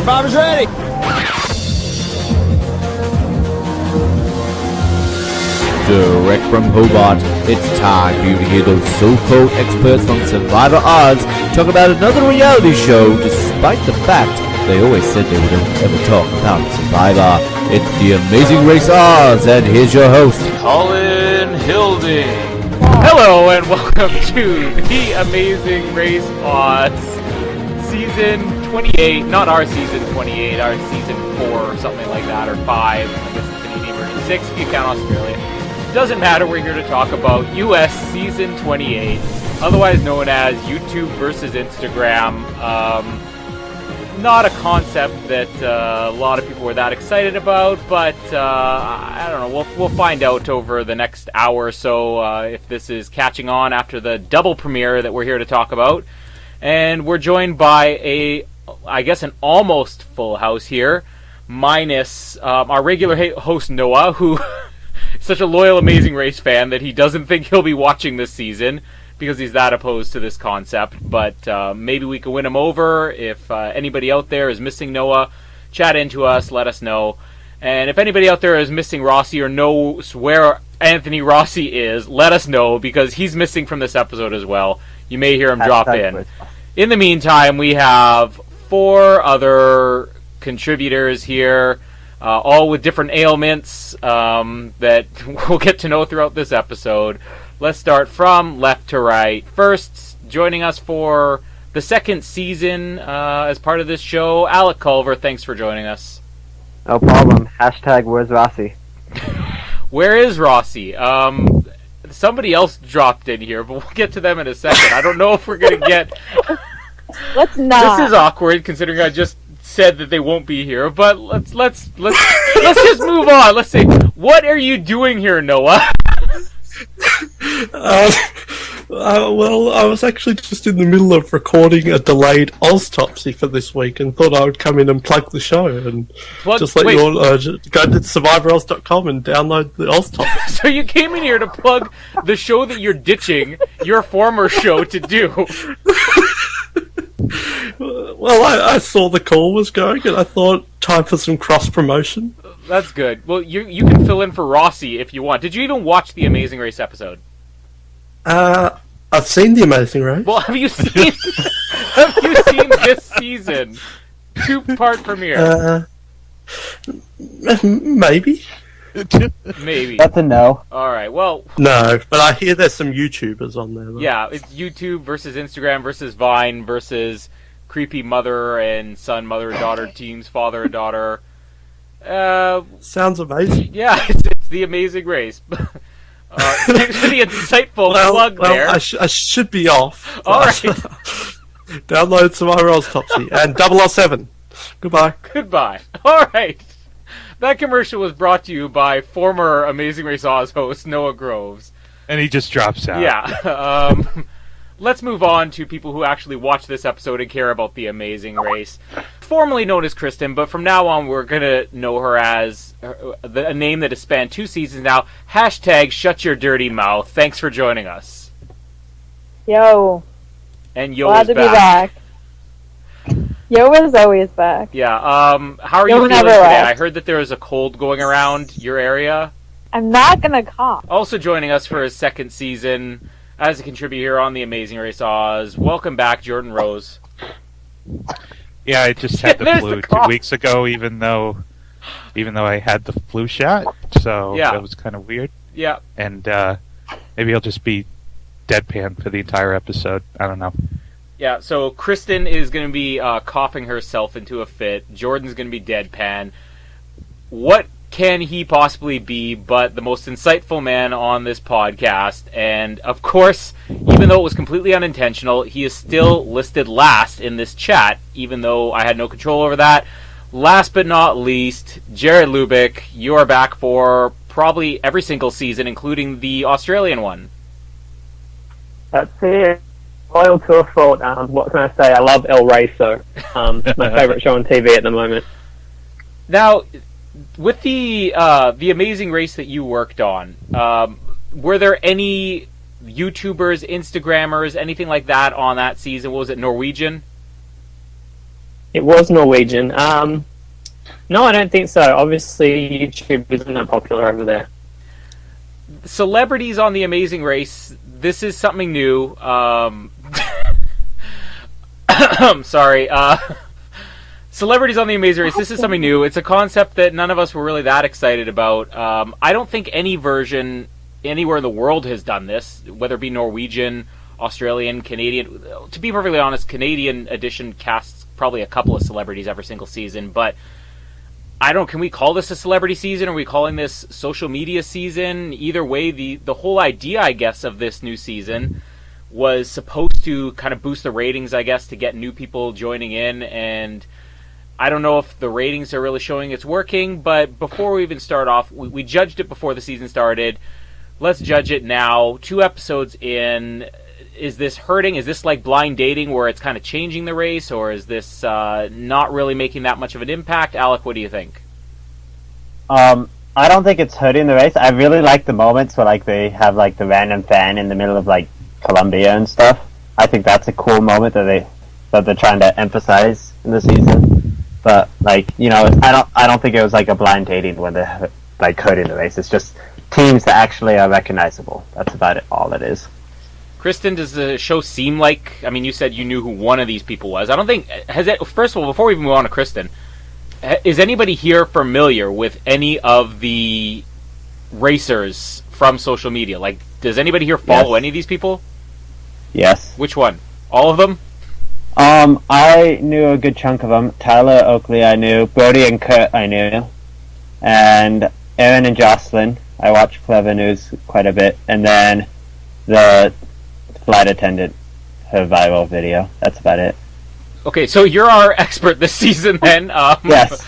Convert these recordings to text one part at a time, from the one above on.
Survivor's ready! Direct from Hobart, it's time for you to hear those so-called experts from Survivor Oz talk about another reality show, despite the fact they always said they wouldn't ever talk about Survivor. It's The Amazing Race Oz, and here's your host, Colin Hilding. Hello and welcome to The Amazing Race Oz, Season 28, not our Season 28, our Season 4 or something like that, or 5, I guess it's Canadian version 6 if you count Australia. Doesn't matter, we're here to talk about US Season 28, otherwise known as YouTube versus Instagram. Not a concept that a lot of people were that excited about, but I don't know, we'll find out over the next hour or so if this is catching on after the double premiere that we're here to talk about. And we're joined by an almost full house here, minus our regular host Noah, who such a loyal Amazing Race fan that he doesn't think he'll be watching this season because he's that opposed to this concept. But maybe we can win him over. If anybody out there is missing Noah, chat into us, let us know. And if anybody out there is missing Rossi or knows where Anthony Rossi is, let us know because he's missing from this episode as well. You may hear him drop in. In the meantime, we have 4 other contributors here, all with different ailments that we'll get to know throughout this episode. Let's start from left to right. First, joining us for the second season as part of this show, Alec Culver. Thanks for joining us. No problem. Hashtag where's Rossi? Where is Rossi? Somebody else dropped in here, but we'll get to them in a second. I don't know if we're going to get... Let's not. This is awkward, considering I just said that they won't be here, but let's just move on. Let's say, what are you doing here, Noah? Well, I was actually just in the middle of recording a delayed Oztopsy for this week and thought I would come in and plug the show and you all go to survivoroz.com and download the Oztopsy. So you came in here to plug the show that you're ditching your former show to do. Well, I saw the call was going and I thought time for some cross-promotion. That's good. Well, you can fill in for Rossi if you want. Did you even watch the Amazing Race episode? I've seen The Amazing Race. Well, have you seen this season? 2-part premiere. Maybe. Maybe. That's a no. Alright, well... No, but I hear there's some YouTubers on there, though. Yeah, it's YouTube versus Instagram versus Vine versus creepy mother and son, mother and daughter teams, father and daughter. Sounds amazing. Yeah, it's The Amazing Race. Thanks for the insightful plug there. I should be off. Alright. Download Survivor Oztopsy and 007. Goodbye. Goodbye. Alright. That commercial was brought to you by former Amazing Race Oz host Noah Groves. And he just drops out. Yeah. Let's move on to people who actually watch this episode and care about The Amazing Race. Formerly known as Kristen, but from now on we're going to know her as a name that has spanned 2 seasons now. Hashtag shut your dirty mouth. Thanks for joining us. Yo. And Yo Glad is to back. be back. Yo is always back. Yeah, how are you feeling today? I heard that there was a cold going around your area. I'm not gonna cough. Also joining us for his second season as a contributor here on The Amazing Race Oz. Welcome back, Jordan Rose. Yeah, I just had the flu 2 weeks ago, even though I had the flu shot, so that was kind of weird. Yeah. And maybe I'll just be deadpan for the entire episode. I don't know. Yeah, so Kristen is going to be coughing herself into a fit. Jordan's going to be deadpan. What can he possibly be but the most insightful man on this podcast? And, of course, even though it was completely unintentional, he is still listed last in this chat, even though I had no control over that. Last but not least, Jared Lubick, you are back for probably every single season, including the Australian one. That's it. Loyal to a fault. What can I say? I love El Racer. It's my favourite show on TV at the moment. Now, with the Amazing Race that you worked on, were there any YouTubers, Instagrammers, anything like that on that season? What was it, Norwegian? It was Norwegian. No, I don't think so. Obviously, YouTube isn't that popular over there. Celebrities on The Amazing Race. This is something new. Sorry. Celebrities on The Amazing Race. This is something new. It's a concept that none of us were really that excited about. I don't think any version anywhere in the world has done this, whether it be Norwegian, Australian, Canadian. To be perfectly honest, Canadian edition casts probably a couple of celebrities every single season, but can we call this a celebrity season? Are we calling this social media season? Either way, the whole idea, I guess, of this new season was supposed to kind of boost the ratings, I guess, to get new people joining in, and I don't know if the ratings are really showing it's working, but before we even start off, we judged it before the season started. Let's judge it now. 2 episodes in. Is this hurting? Is this like blind dating where it's kind of changing the race, or is this not really making that much of an impact? Alec, what do you think? I don't think it's hurting the race. I really like the moments where like they have like the random fan in the middle of like Colombia and stuff. I think that's a cool moment that they're trying to emphasize in the season. But like, you know, I don't think it was like a blind dating when they're like hurting the race. It's just teams that actually are recognizable. That's about it. All it is. Kristen, does the show seem like... I mean, you said you knew who one of these people was. I don't think... First of all, before we even move on to Kristen, is anybody here familiar with any of the racers from social media? Like, does anybody here follow any of these people? Yes. Which one? All of them? I knew a good chunk of them. Tyler Oakley I knew. Brody and Kurt I knew. And Aaron and Jocelyn. I watch Clever News quite a bit. And then the flight attendant, her viral video. That's about it. Okay, so you're our expert this season then. Yes.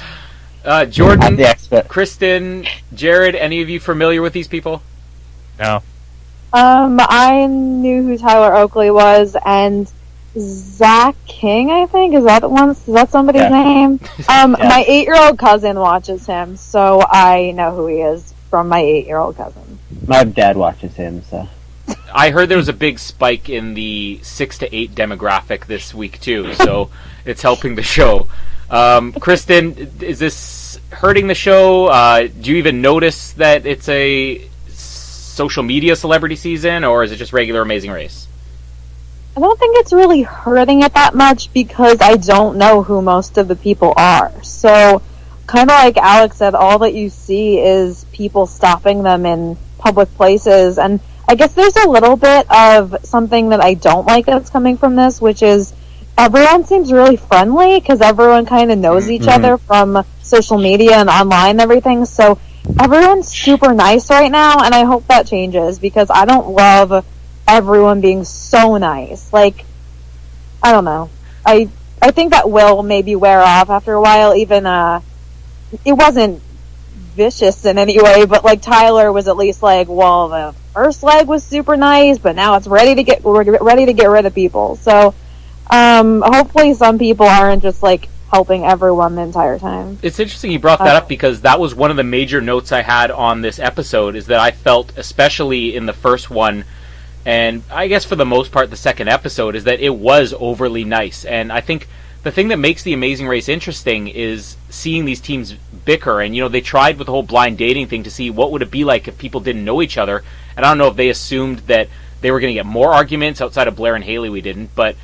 Jordan, I'm the expert. Kristen, Jared, any of you familiar with these people? No. I knew who Tyler Oakley was, and Zach King, I think. Is that somebody's name? My 8-year-old cousin watches him, so I know who he is from my 8-year-old cousin. My dad watches him, so... I heard there was a big spike in the 6 to 8 demographic this week too, so it's helping the show. Kristen, is this hurting the show? Do you even notice that it's a social media celebrity season, or is it just regular Amazing Race? I don't think it's really hurting it that much because I don't know who most of the people are. So, kind of like Alex said, all that you see is people stopping them in public places, and I guess there's a little bit of something that I don't like that's coming from this, which is everyone seems really friendly because everyone kind of knows each other from social media and online and everything. So everyone's super nice right now, and I hope that changes because I don't love everyone being so nice. Like, I don't know. I think that will maybe wear off after a while. Even it wasn't vicious in any way, but like Tyler was at least like, well, the first leg was super nice, but now it's ready to get rid of people. So hopefully some people aren't just like helping everyone the entire time. It's interesting you brought that up because that was one of the major notes I had on this episode, is that I felt, especially in the first one, and I guess for the most part the second episode, is that it was overly nice. And I think the thing that makes The Amazing Race interesting is seeing these teams bicker. And, you know, they tried with the whole blind dating thing to see what would it be like if people didn't know each other. And I don't know if they assumed that they were going to get more arguments outside of Blair and Haley. We didn't. But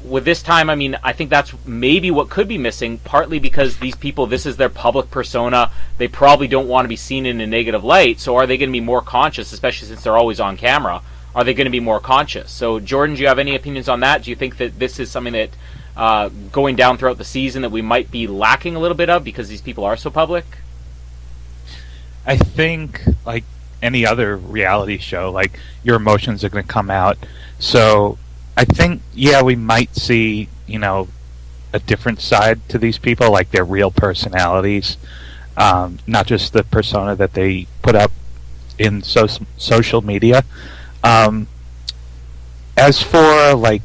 with this time, I mean, I think that's maybe what could be missing, partly because these people, this is their public persona. They probably don't want to be seen in a negative light. So are they going to be more conscious, especially since they're always on camera? Are they going to be more conscious? So, Jordan, do you have any opinions on that? Do you think that this is something that going down throughout the season that we might be lacking a little bit of because these people are so public? I think, like any other reality show, like, your emotions are going to come out. So I think, yeah, we might see, you know, a different side to these people, like their real personalities, not just the persona that they put up in social media. As for, like,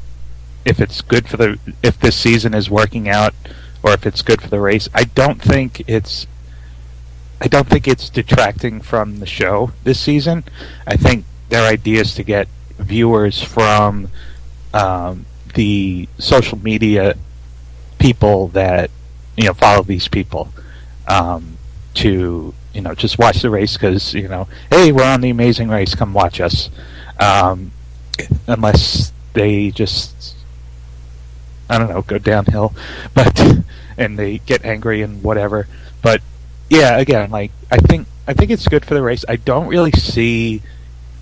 if it's good for if this season is working out, or if it's good for the race, I don't think it's detracting from the show this season. I think their idea is to get viewers from the social media people that follow these people to just watch the race because hey, we're on the Amazing Race, come watch us. Unless they just go downhill, and they get angry and whatever. But yeah, again, I think it's good for the race. I don't really see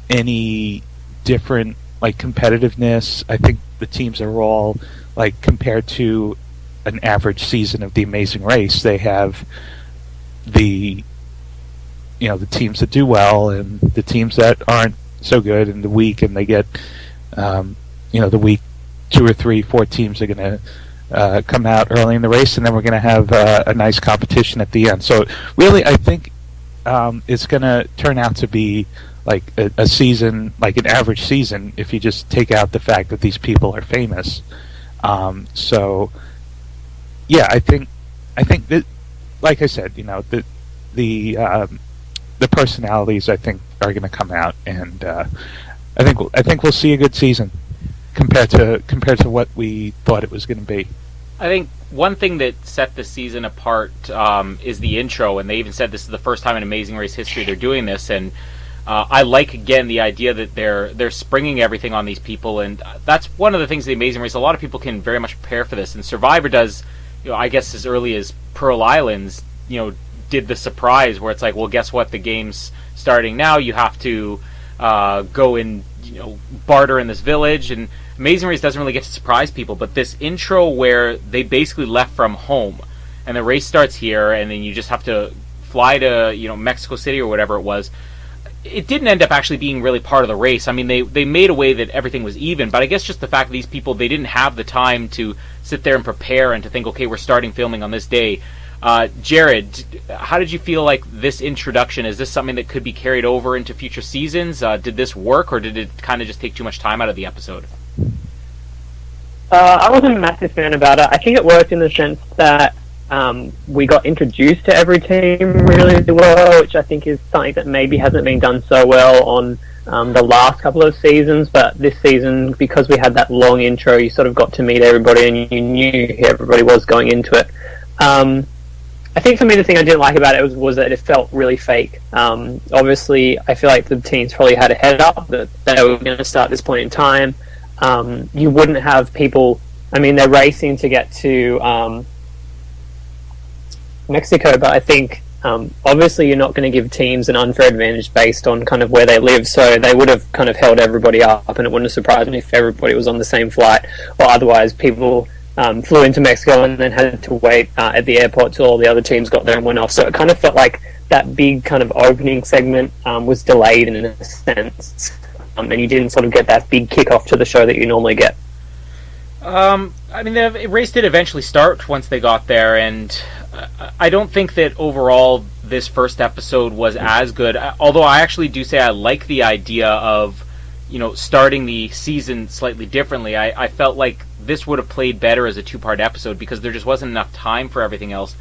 any different competitiveness. I think the teams are all compared to an average season of the Amazing Race. They have the teams that do well and the teams that aren't so good and the weak, and they get the weak 2 or 3, 4 teams are going to come out early in the race, and then we're going to have a nice competition at the end. So really, I think it's going to turn out to be a season, an average season, if you just take out the fact that these people are famous. So yeah, I think that, like I said, the personalities I think are going to come out, and I think we'll see a good season compared to what we thought it was going to be. I think one thing that set this season apart is the intro, and they even said this is the first time in Amazing Race history they're doing this, and I like, again, the idea that they're springing everything on these people, and that's one of the things of the Amazing Race. A lot of people can very much prepare for this, and Survivor does, I guess as early as Pearl Islands, did the surprise where it's well, guess what, the game's starting now, you have to go and barter in this village, and Amazing Race doesn't really get to surprise people, but this intro where they basically left from home and the race starts here, and then you just have to fly to Mexico City or whatever it was. It didn't end up actually being really part of the race. I mean, they made a way that everything was even, but I guess just the fact that these people, they didn't have the time to sit there and prepare and to think, okay, we're starting filming on this day. Jared, how did you feel like this introduction? Is this something that could be carried over into future seasons? Did this work, or did it kind of just take too much time out of the episode? I wasn't a massive fan about it. I think it worked in the sense that we got introduced to every team really well, which I think is something that maybe hasn't been done so well on the last couple of seasons, but this season, because we had that long intro, you sort of got to meet everybody and you knew who everybody was going into it. I think for me the thing I didn't like about it was that it felt really fake. Obviously, I feel like the teams probably had a head up that they were going to start this point in time. You wouldn't have people... I mean, they're racing to get to Mexico, but I think obviously you're not going to give teams an unfair advantage based on kind of where they live, so they would have kind of held everybody up, and it wouldn't have surprised me if everybody was on the same flight, or otherwise people flew into Mexico and then had to wait at the airport till all the other teams got there and went off. So it kind of felt like that big kind of opening segment was delayed in a sense, and you didn't sort of get that big kickoff to the show that you normally get. I mean, the race did eventually start once they got there, and I don't think that overall this first episode was as good, although I actually do say I like the idea of starting the season slightly differently. I felt like this would have played better as a 2-part episode because there just wasn't enough time for everything else.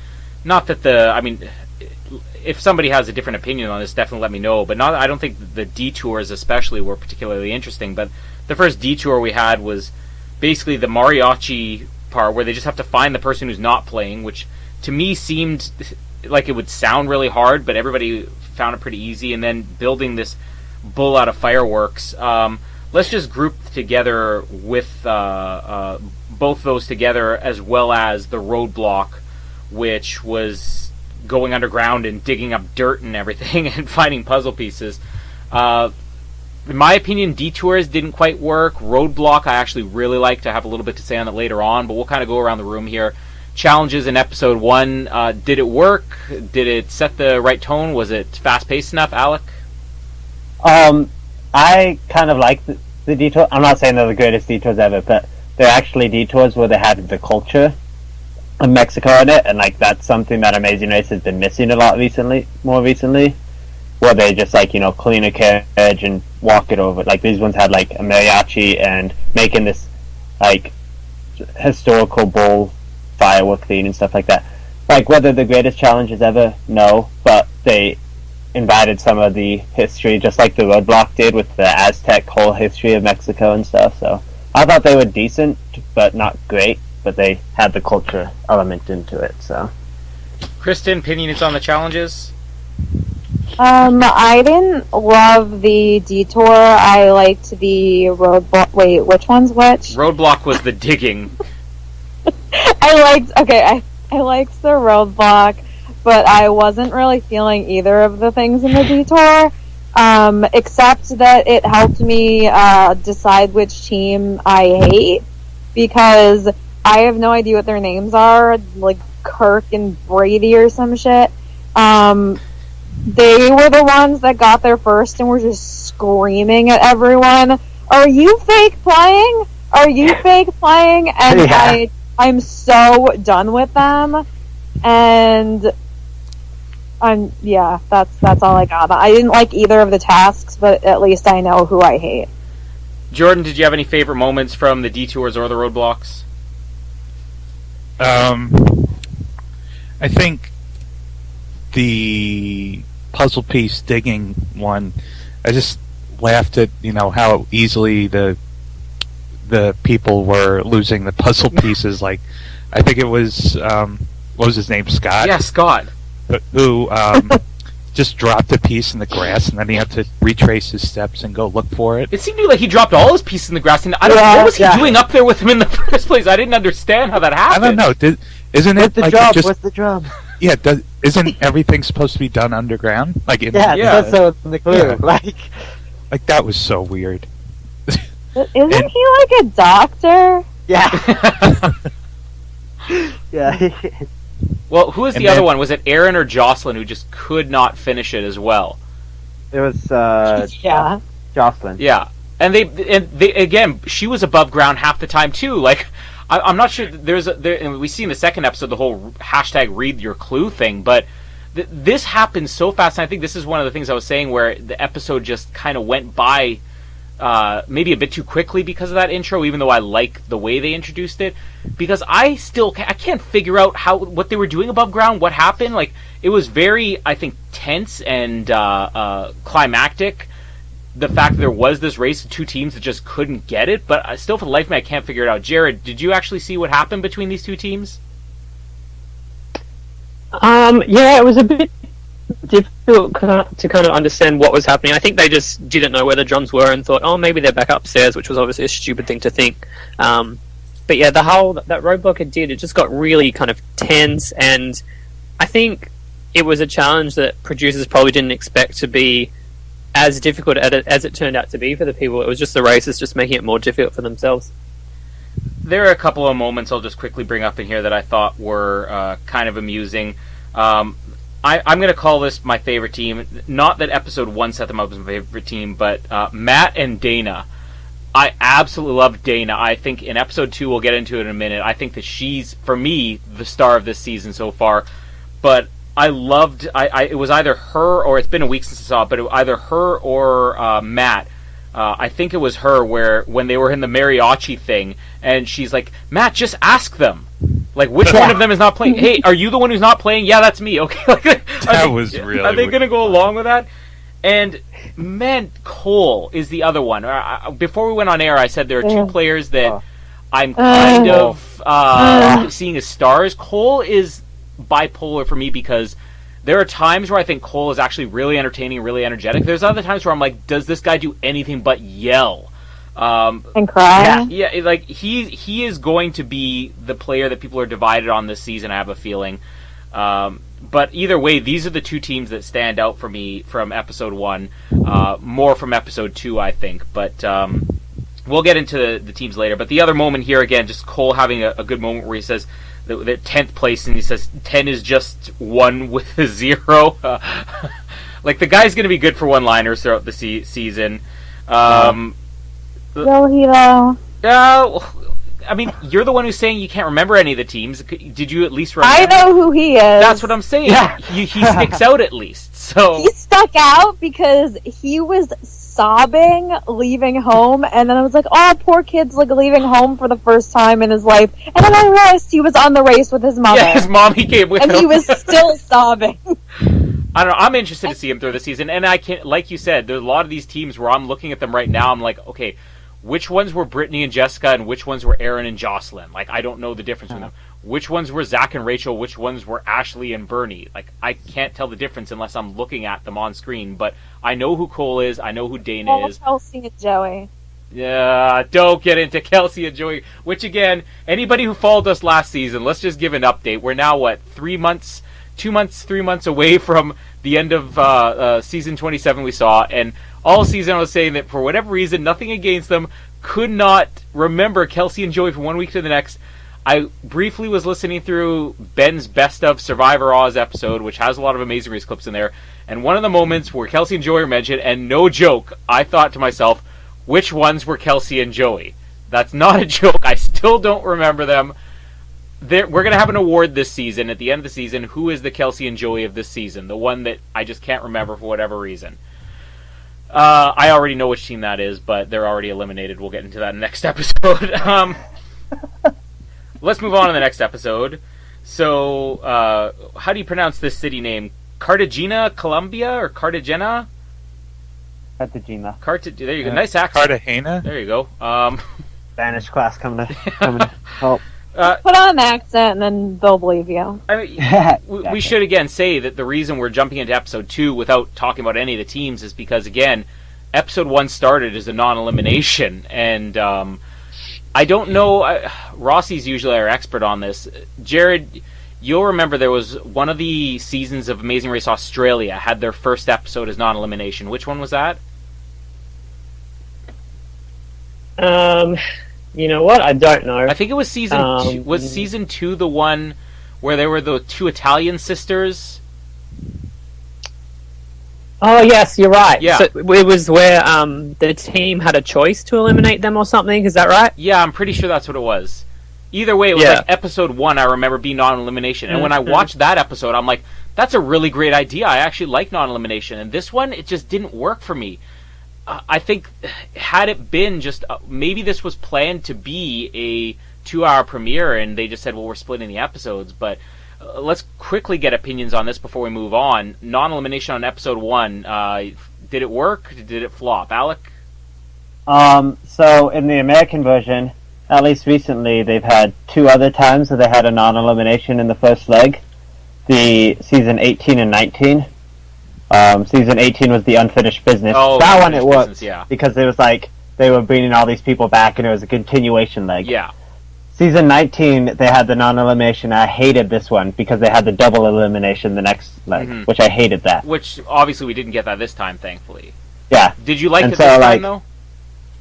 Not that if somebody has a different opinion on this, definitely let me know, but I don't think the detours especially were particularly interesting. But the first detour we had was basically the mariachi part where they just have to find the person who's not playing, which to me seemed like it would sound really hard, but everybody found it pretty easy. And then building this bull out of fireworks. Let's just group together with both those together, as well as the roadblock, which was going underground and digging up dirt and everything and finding puzzle pieces. In my opinion, detours didn't quite work. Roadblock, I actually really like to have a little bit to say on it later on, but we'll kind of go around the room here. Challenges in episode 1, did it work? Did it set the right tone? Was it fast-paced enough, Alec? I kind of like the detour. I'm not saying they're the greatest detours ever, but they're actually detours where they had the culture of Mexico in it, and that's something that Amazing Race has been missing a lot more recently, where they just clean a carriage and walk it over. These ones had a mariachi and making this historical bull firework theme and stuff like that. Whether the greatest challenges ever, no, but they invited some of the history, just like the roadblock did with the Aztec whole history of Mexico and stuff. So I thought they were decent, but not great. but they had the culture element into it. So, Kristen, opinions on the challenges? I didn't love the detour. I liked the roadblock. Wait, which one's which? Roadblock was the digging. I liked the roadblock, but I wasn't really feeling either of the things in the detour. Except that it helped me decide which team I hate, because I have no idea what their names are, like Kirk and Brady or some shit. They were the ones that got there first and were just screaming at everyone, "Are you fake playing? Are you fake playing?" And Yeah. I'm so done with them. And that's all I got. I didn't like either of the tasks, but at least I know who I hate. Jordan, did you have any favorite moments from the detours or the roadblocks? I think the puzzle piece digging one, I just laughed at how easily the people were losing the puzzle pieces. Like, I think it was what was his name, Scott? Yeah, Scott. Who just dropped a piece in the grass, and then he had to retrace his steps and go look for it. It seemed to me like he dropped all his pieces in the grass. And what was he doing up there with him in the first place? I didn't understand how that happened. I don't know. Isn't what's it the like job? just? What's the job? Yeah, isn't everything supposed to be done underground? Like That's so in the clue. Yeah. Like that was so weird. Isn't he like a doctor? yeah, yeah. Well, who was the other one? Was it Aaron or Jocelyn who just could not finish it as well? It was Yeah. Jocelyn. Yeah, and they again, she was above ground half the time too. Like, I'm not sure. And we see in the second episode the whole hashtag read your clue thing, but this happened so fast. And I think this is one of the things I was saying where the episode just kind of went by maybe a bit too quickly because of that intro, even though I like the way they introduced it, because I can't figure out what they were doing above ground, what happened. Like, it was very, I think, tense and climactic, the fact that there was this race of two teams that just couldn't get it, but still for the life of me I can't figure it out. Jared, did you actually see what happened between these two teams? Yeah, it was a bit difficult to kind of understand what was happening. I think they just didn't know where the drums were and thought, oh, maybe they're back upstairs, which was obviously a stupid thing to think. But yeah, that roadblock it just got really kind of tense, and I think it was a challenge that producers probably didn't expect to be as difficult as it turned out to be for the people. It was just the races just making it more difficult for themselves. There are a couple of moments I'll just quickly bring up in here that I thought were kind of amusing. I'm going to call this my favorite team. Not that episode 1 set them up as my favorite team, but Matt and Dana. I absolutely love Dana. I think in episode 2, we'll get into it in a minute, I think that she's, for me, the star of this season so far. But I loved, it was either her, or it's been a week since I saw it, but it was either her or Matt. I think it was her, when they were in the mariachi thing, and she's like, Matt, just ask them. Like, which one of them is not playing? Hey, are you the one who's not playing? Yeah, that's me. Okay. That was really Are they going to go along with that? And, man, Cole is the other one. Before we went on air, I said there are two players that I'm kind of seeing as stars. Cole is bipolar for me because there are times where I think Cole is actually really entertaining, really energetic. There's other times where I'm like, does this guy do anything but yell? And cry? Yeah, like, he is going to be the player that people are divided on this season, I have a feeling. But either way, these are the two teams that stand out for me from episode 1. More from episode 2, I think. But we'll get into the teams later. But the other moment here, again, just Cole having a good moment where he says that 10th place, and he says 10 is just 1 with a 0. Like, the guy's going to be good for one-liners throughout the season. Will he, though? I mean, you're the one who's saying you can't remember any of the teams. Did you at least remember? I know who he is. That's what I'm saying. Yeah. He sticks out at least. So he stuck out because he was sobbing leaving home, and then I was like, oh, poor kid's like leaving home for the first time in his life. And then I realized he was on the race with his mother. Yeah, his mom, he came with him. And he was still sobbing. I don't know. I'm interested to see him through the season. And I can't, like you said, there's a lot of these teams where I'm looking at them right now. I'm like, okay, which ones were Brittany and Jessica and which ones were Aaron and Jocelyn. Like, I don't know the difference between them. Which ones were Zach and Rachel, which ones were Ashley and Bernie. Like, I can't tell the difference unless I'm looking at them on screen, but I know who Cole is, I know who Dana is. Kelsey and Joey. Yeah, don't get into Kelsey and Joey, which again, anybody who followed us last season, let's just give an update. We're now, 3 months away from the end of season 27 we saw, and all season I was saying that for whatever reason, nothing against them, could not remember Kelsey and Joey from 1 week to the next. I briefly was listening through Ben's Best of Survivor Oz episode, which has a lot of Amazing Race clips in there, and one of the moments where Kelsey and Joey are mentioned, and no joke, I thought to myself, which ones were Kelsey and Joey? That's not a joke, I still don't remember them. We're going to have an award this season, at the end of the season, who is the Kelsey and Joey of this season, the one that I just can't remember for whatever reason. I already know which team that is, but they're already eliminated. We'll get into that in the next episode. Let's move on to the next episode. So, how do you pronounce this city name? Cartagena, Colombia, or Cartagena? Cartagena. There you go. Nice accent. Cartagena? There you go. Spanish class coming to help. Put on an accent and then they'll believe you. I mean, we should again say that the reason we're jumping into episode 2 without talking about any of the teams is because, again, episode 1 started as a non-elimination, and I don't know. Rossi's usually our expert on this. Jared, you'll remember there was one of the seasons of Amazing Race Australia had their first episode as non-elimination. Which one was that? You know what? I don't know. I think it was season 2. Was season 2 the one where there were the 2 Italian sisters? Oh, yes, you're right. Yeah. So it was where the team had a choice to eliminate them or something, is that right? Yeah, I'm pretty sure that's what it was. Either way, it was like episode 1, I remember, being non-elimination. And when I watched that episode, I'm like, that's a really great idea. I actually like non-elimination. And this one, it just didn't work for me. I think, had it been just, maybe this was planned to be a 2-hour premiere, and they just said, well, we're splitting the episodes. But let's quickly get opinions on this before we move on. Non-elimination on episode 1, did it work? Did it flop? Alec? So in the American version, at least recently, they've had 2 other times that they had a non-elimination in the first leg. The season 18 and 19. Season 18 was the unfinished business. Oh, that one it worked, yeah. because it was like they were bringing all these people back, and it was a continuation leg. Yeah. Season 19, they had the non-elimination. I hated this one because they had the double elimination the next leg, which I hated that. Which, obviously, we didn't get that this time, thankfully. Yeah. Did you like and it so, this time, though?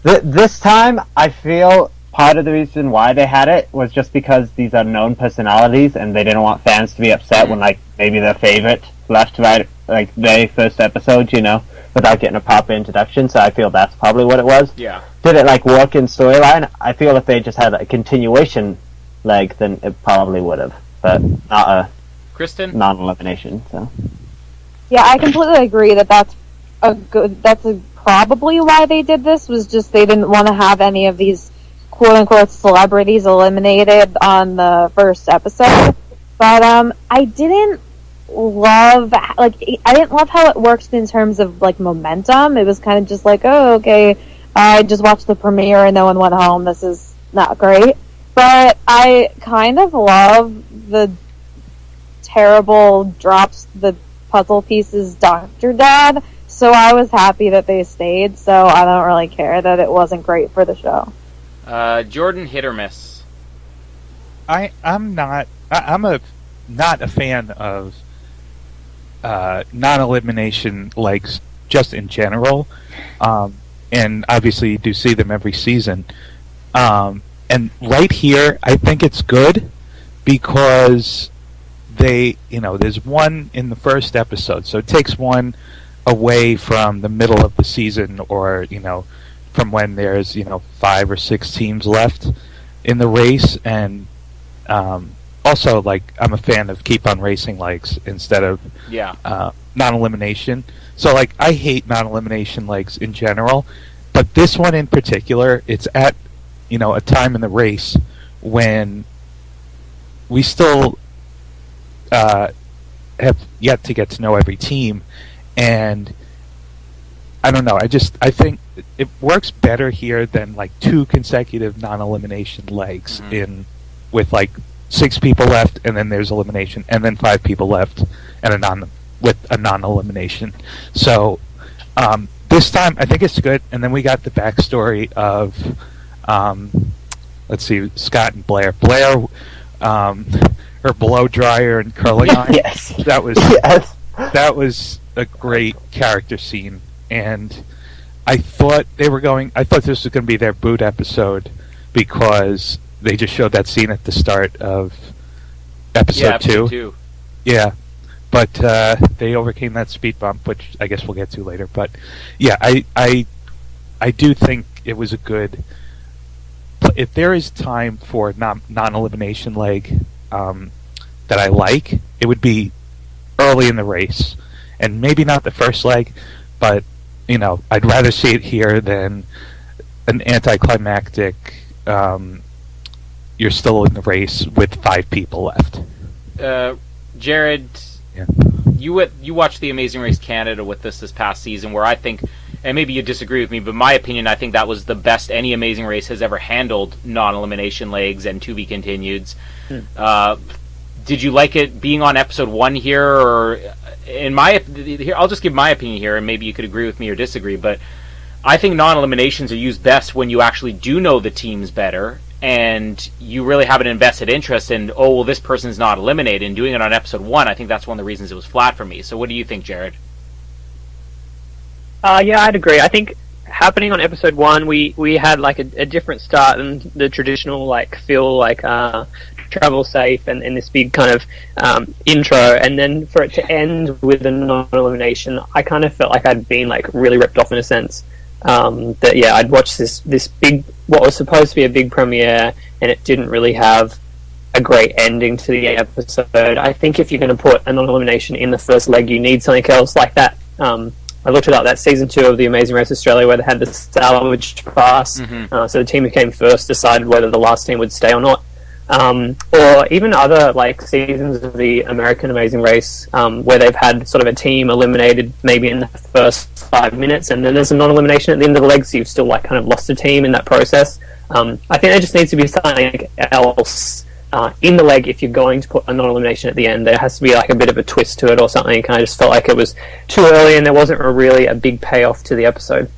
This time, I feel part of the reason why they had it was just because these are known personalities, and they didn't want fans to be upset when, like, maybe their favorite left right, like, their first episode, you know, without getting a proper introduction, so I feel that's probably what it was. Yeah. Did it, like, work in storyline? I feel if they just had a continuation leg, then it probably would have, but not a Kristen? non-elimination, so. Yeah, I completely agree that's probably why they did this, was just they didn't want to have any of these quote-unquote celebrities eliminated on the first episode. But I didn't love how it works in terms of, like, momentum. It was kind of just like, oh, okay, I just watched the premiere and no one went home. This is not great. But I kind of love the terrible drops the puzzle pieces Dr. Dad, so I was happy that they stayed, so I don't really care that it wasn't great for the show. Jordan, hit or miss? I'm not a fan of non-elimination legs just in general, and obviously you do see them every season. And right here, I think it's good because there's one in the first episode, so it takes one away from the middle of the season, or from when there's 5 or 6 teams left in the race, and also, like, I'm a fan of keep on racing legs instead of non-elimination. So, like, I hate non-elimination legs in general, but this one in particular, it's at a time in the race when we still have yet to get to know every team, and I don't know. I think it works better here than like 2 consecutive non-elimination legs with like 6 people left, and then there's elimination, and then 5 people left, and a non-elimination. So this time I think it's good. And then we got the backstory of let's see, Scott and Blair. Blair, her blow dryer and curling iron. Yes, that was a great character scene, and I thought this was going to be their boot episode because they just showed that scene at the start of episode 2. Yeah, but they overcame that speed bump, which I guess we'll get to later. But yeah, I do think it was a good. If there is time for a non-elimination leg that I like, it would be early in the race, and maybe not the first leg, but I'd rather see it here than an anticlimactic. You're still in the race with 5 people left. Jared, yeah. You watched The Amazing Race Canada with this past season, where I think, and maybe you disagree with me, but in my opinion, I think that was the best any Amazing Race has ever handled non-elimination legs and to be continueds. Did you like it being on episode 1 here, or here, I'll just give my opinion here, and maybe you could agree with me or disagree, but I think non-eliminations are used best when you actually do know the teams better, and you really have an invested interest in, this person's not eliminated, and doing it on episode 1, I think that's one of the reasons it was flat for me. So what do you think, Jared? Yeah, I'd agree. I think happening on episode 1, we had like a different start than the traditional travel safe and this big kind of intro, and then for it to end with a non-elimination, I kind of felt like I'd been like really ripped off in a sense. I'd watched this big, what was supposed to be a big premiere, and it didn't really have a great ending to the episode. I think if you're going to put a non-elimination in the first leg, you need something else like that. I looked it up, that season 2 of The Amazing Race Australia, where they had the salvage pass. So the team who came first decided whether the last team would stay or not. Or even other like seasons of the American Amazing Race, where they've had sort of a team eliminated maybe in the first 5 minutes, and then there's a non-elimination at the end of the leg, so you've still like kind of lost a team in that process. I think there just needs to be something else in the leg if you're going to put a non-elimination at the end. There has to be like a bit of a twist to it or something. I just felt like it was too early, and there wasn't really a big payoff to the episode.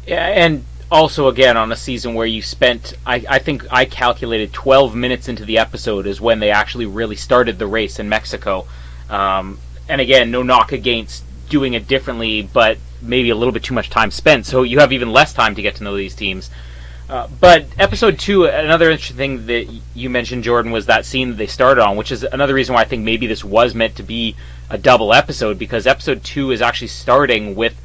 Yeah, and also, again, on a season where you spent, I think I calculated 12 minutes into the episode is when they actually really started the race in Mexico. And again, no knock against doing it differently, but maybe a little bit too much time spent, so you have even less time to get to know these teams. But episode 2, another interesting thing that you mentioned, Jordan, was that scene that they started on, which is another reason why I think maybe this was meant to be a double episode, because episode 2 is actually starting with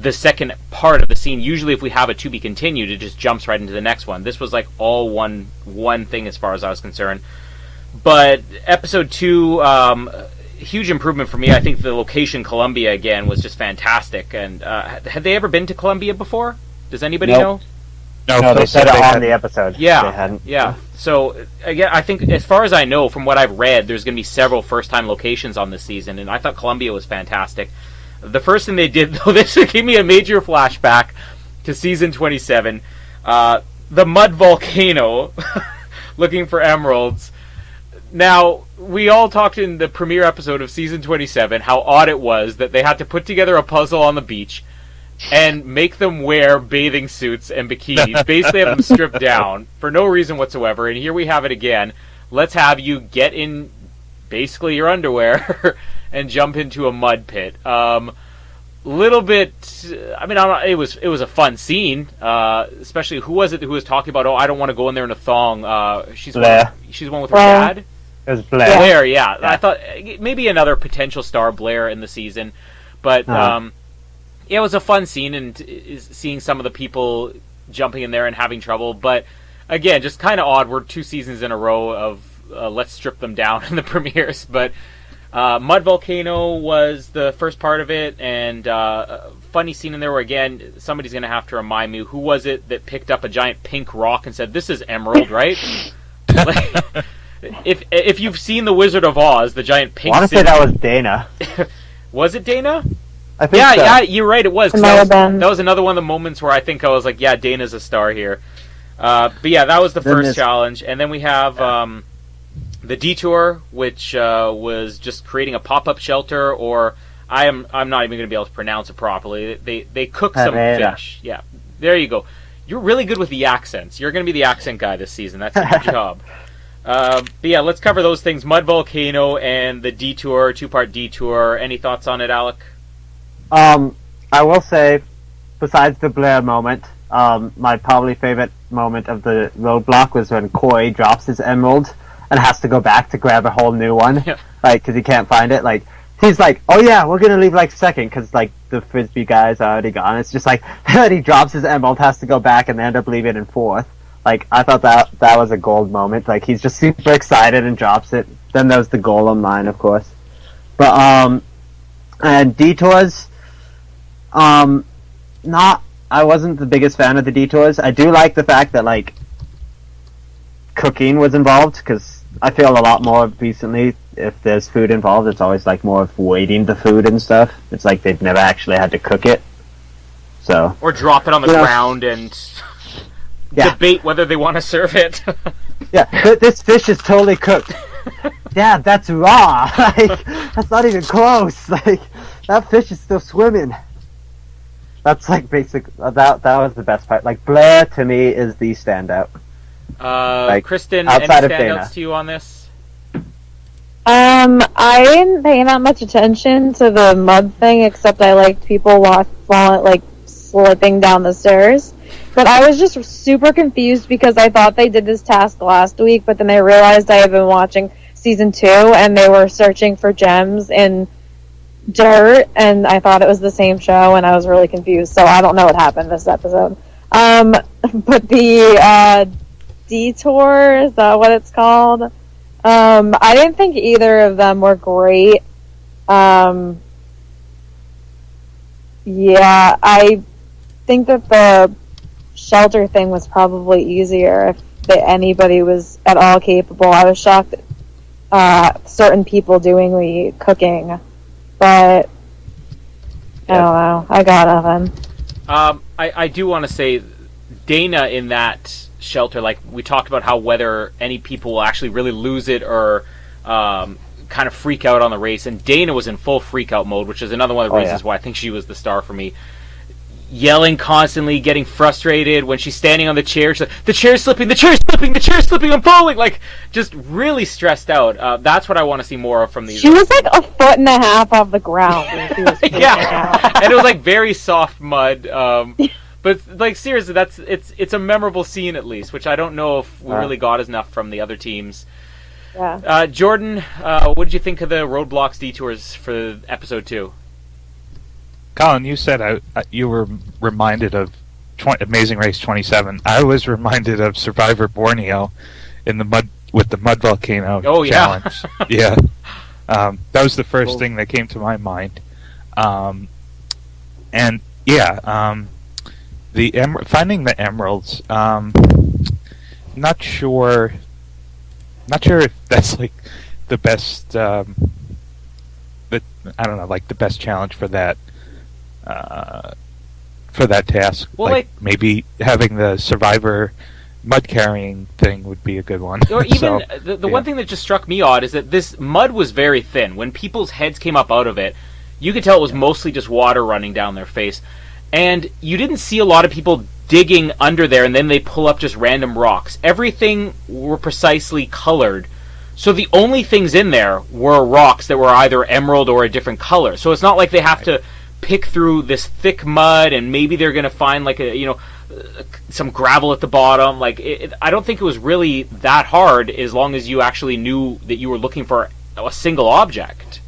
the second part of the scene. Usually if we have a to be continued, it just jumps right into the next one. This was like all one thing as far as I was concerned. But episode 2, huge improvement for me. I think the location, Colombia, again, was just fantastic. And had they ever been to Colombia before? Does anybody know? No, they said it on the episode. Yeah, they hadn't. Yeah. So, again, I think, as far as I know, from what I've read, there's going to be several first-time locations on this season, and I thought Colombia was fantastic. The first thing they did, though, this gave me a major flashback to season 27. The mud volcano, looking for emeralds. Now, we all talked in the premiere episode of season 27 how odd it was that they had to put together a puzzle on the beach and make them wear bathing suits and bikinis, basically have them stripped down for no reason whatsoever. And here we have it again. Let's have you get in basically your underwear and jump into a mud pit. Little bit. I mean, it was a fun scene. Especially, who was it who was talking about? Oh, I don't want to go in there in a thong. She's Blair. She's one with her dad. It was Blair. Blair, yeah. I thought maybe another potential star, Blair, in the season, but it was a fun scene, and seeing some of the people jumping in there and having trouble. But again, just kind of odd. We're 2 seasons in a row of let's strip them down in the premieres, but. Mud Volcano was the first part of it, and a funny scene in there where, again, somebody's going to have to remind me, who was it that picked up a giant pink rock and said, "This is emerald, right?" Like, if you've seen The Wizard of Oz, the giant pink... I want to say that was Dana. Was it Dana? I think Yeah, so. yeah, you're right. It was. 'Cause It might have that been. was another one of the moments where I think I was like, yeah, Dana's a star here. But yeah, that was the Then first there's- challenge, and then we have the detour, which was just creating a pop-up shelter, or I'm not even going to be able to pronounce it properly. They cook some Herrera. fish. Yeah, there you go. You're really good with the accents. You're going to be the accent guy this season. That's your job. But yeah, let's cover those things. Mud Volcano and the detour, 2-part detour. Any thoughts on it, Alec? I will say, besides the Blair moment, my probably favorite moment of the roadblock was when Corey drops his emerald and has to go back to grab a whole new one, Yeah. like, because he can't find it. Like, he's like, oh yeah, we're gonna leave like second, because like the frisbee guy's already gone. It's just like he drops his emerald, has to go back, and they end up leaving in fourth. Like, I thought that was a gold moment. Like, he's just super excited and drops it. Then there's the Golem line, of course. But and detours, I wasn't the biggest fan of the detours. I do like the fact that, like, cooking was involved, because I feel a lot more recently, if there's food involved, it's always, like, more of waiting the food and stuff. It's like they've never actually had to cook it. So. Or drop it on the ground and debate whether they want to serve it. Yeah, but this fish is totally cooked. Dad, that's raw. Like, that's not even close. Like, that fish is still swimming. That's like basic. That was the best part. Like, Blair to me is the standout. Kristen, any outside of standouts Dana. to you on this? I didn't pay that much attention to the mud thing, except I liked people falling, like, slipping down the stairs. But I was just super confused because I thought they did this task last week, but then I realized I had been watching season 2 and they were searching for gems in dirt, and I thought it was the same show, and I was really confused. So I don't know what happened this episode. But the detour, is that what it's called? I didn't think either of them were great. Yeah, I think that the shelter thing was probably easier if anybody was at all capable. I was shocked at certain people doing the cooking, but I don't know. I got nothing. I do want to say, Dana in that shelter, like, we talked about how whether any people will actually really lose it or kind of freak out on the race, and Dana was in full freak out mode, which is another one of the reasons why I think she was the star for me. Yelling constantly, getting frustrated when she's standing on the chair. She's like, the chair's slipping, the chair's slipping, the chair's slipping, I'm falling! Like, just really stressed out. That's what I want to see more of from these. She was like a foot and a half off the ground when she was freaking out. And it was like very soft mud. But like, seriously, it's a memorable scene at least, which I don't know if we really got enough from the other teams. Yeah. Jordan, what did you think of the roadblocks detours for episode 2? Colin, you said you were reminded of Amazing Race 27. I was reminded of Survivor Borneo in the mud with the mud volcano challenge. Yeah, that was the first thing that came to my mind. And yeah, finding the emeralds. Not sure if that's like the best. I don't know, like the best challenge for that. For that task, well, like maybe having the Survivor mud carrying thing would be a good one. Or even the one thing that just struck me odd is that this mud was very thin. When people's heads came up out of it, you could tell it was mostly just water running down their face, and you didn't see a lot of people digging under there and then they pull up just random rocks. Everything were precisely colored. So the only things in there were rocks that were either emerald or a different color. So it's not like they have to pick through this thick mud and maybe they're going to find like some gravel at the bottom. Like, I don't think it was really that hard as long as you actually knew that you were looking for a single object.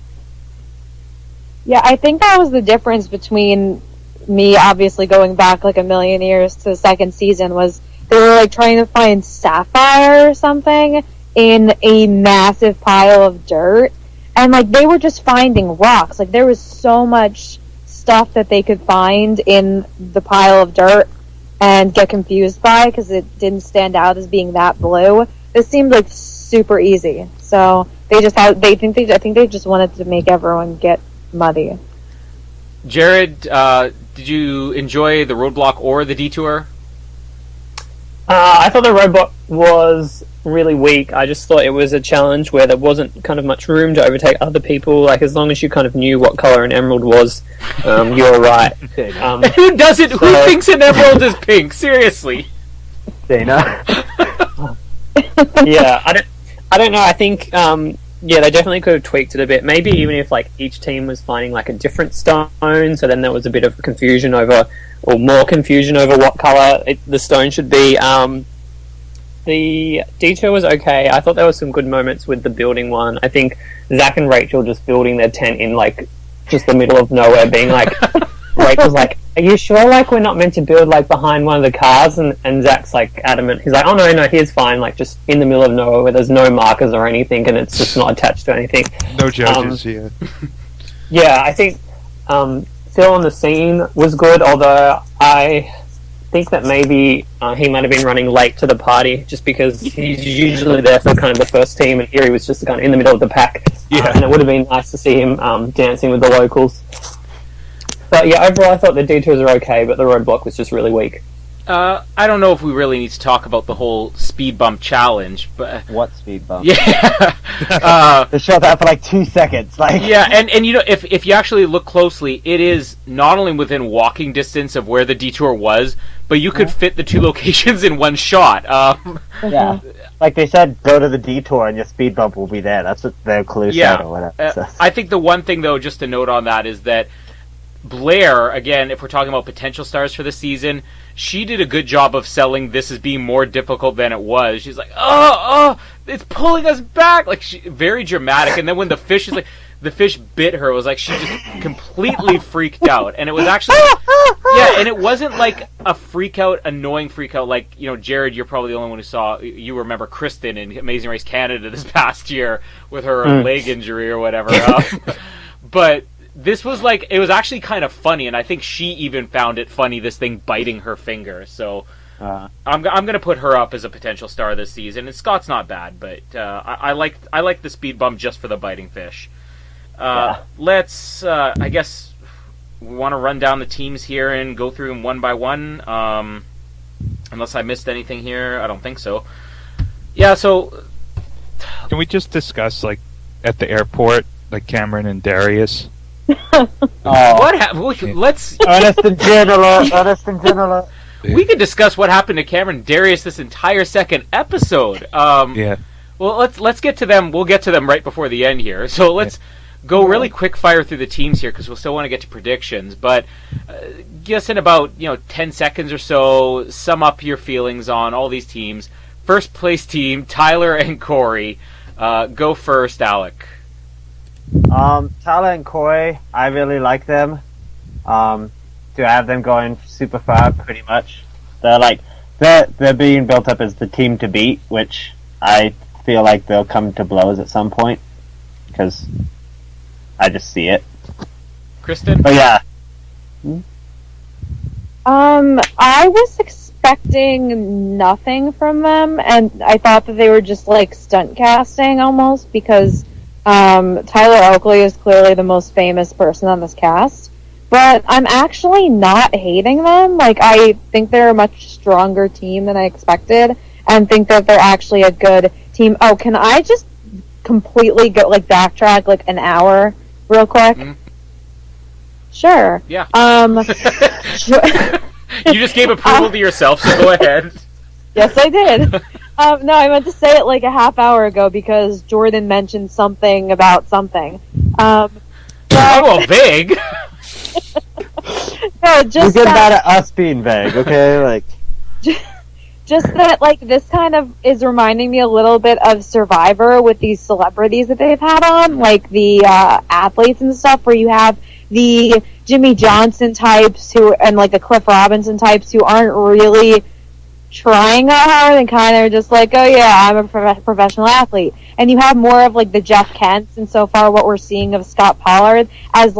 Yeah, I think that was the difference between me obviously going back like a million years to the second season, was they were like trying to find sapphire or something in a massive pile of dirt, and like they were just finding rocks. Like, there was so much stuff that they could find in the pile of dirt and get confused by because it didn't stand out as being that blue. It seemed like super easy. So they just I think they just wanted to make everyone get muddy. Jared, did you enjoy the roadblock or the detour? I thought the roadblock was really weak. I just thought it was a challenge where there wasn't kind of much room to overtake other people. Like, as long as you kind of knew what color an emerald was, you were right. Who doesn't? Who thinks an emerald is pink? Seriously. Dana. Yeah, I don't know. I think they definitely could have tweaked it a bit. Maybe even if like each team was finding like a different stone, so then there was a bit of confusion over, or more confusion over what color the stone should be. The detour was okay. I thought there were some good moments with the building one. I think Zach and Rachel just building their tent in like just the middle of nowhere, being like, Rachel's like, "Are you sure like we're not meant to build like behind one of the cars?" And Zach's like adamant. He's like, "Oh no, here's fine. Like just in the middle of nowhere where there's no markers or anything, and it's just not attached to anything." No judges here. Yeah, I think Phil on the scene was good, although I think that maybe he might have been running late to the party just because he's usually there for kind of the first team, and here he was just kind of in the middle of the pack. Yeah. And it would have been nice to see him dancing with the locals. But yeah, overall I thought the detours are okay, but the roadblock was just really weak. I don't know if we really need to talk about the whole speed bump challenge, but What speed bump? yeah, They showed that for like 2 seconds. Like, yeah, and you know, if you actually look closely, it is not only within walking distance of where the detour was, but you could fit the two locations in one shot. yeah. Like they said, go to the detour and your speed bump will be there. That's what their clue said or whatever. So. I think the one thing though, just to note on that, is that Blair, again, if we're talking about potential stars for the season, she did a good job of selling this as being more difficult than it was. She's like, oh, it's pulling us back. Like, very dramatic. And then when the fish is like, the fish bit her, it was like she just completely freaked out. And it was actually, yeah, and it wasn't like a freak out, annoying freak out. Like, you know, Jared, you're probably the only one who saw, you remember Kristen in Amazing Race Canada this past year with her leg injury or whatever. But this was like, it was actually kind of funny, and I think she even found it funny, this thing biting her finger. So I'm going to put her up as a potential star this season. And Scott's not bad, but I like the speed bump just for the biting fish. Let's, I guess, we want to run down the teams here and go through them one by one. Unless I missed anything here, I don't think so. Yeah, so Can we just discuss, like, at the airport, like Cameron and Darius? what happened? Let's Honest and general. we could discuss what happened to Cameron and Darius this entire second episode. Yeah. Well, let's get to them. We'll get to them right before the end here. So let's go really quick fire through the teams here because we'll still want to get to predictions. But guess in about 10 seconds or so, sum up your feelings on all these teams. First place team, Tyler and Corey. Go first, Alec. Tyler and Corey, I really like them. To have them going super far, pretty much. They're being built up as the team to beat, which I feel like they'll come to blows at some point because I just see it. Kristen? But yeah. I was expecting nothing from them, and I thought that they were just like stunt casting almost because Tyler Oakley is clearly the most famous person on this cast. But I'm actually not hating them. Like, I think they're a much stronger team than I expected, and think that they're actually a good team. Oh, can I just completely go backtrack an hour real quick? Mm-hmm. Sure. Yeah. Sure. You just gave approval to yourself, so go ahead. Yes, I did. No, I meant to say it like a half hour ago because Jordan mentioned something about something. Oh, vague. No, just you get mad at us being vague, okay? Just that, this kind of is reminding me a little bit of Survivor with these celebrities that they've had on, the athletes and stuff, where you have the Jimmy Johnson types and the Cliff Robinson types who aren't really trying that hard and kind of just oh yeah, I'm a professional athlete. And you have more of the Jeff Kents, and so far what we're seeing of Scott Pollard as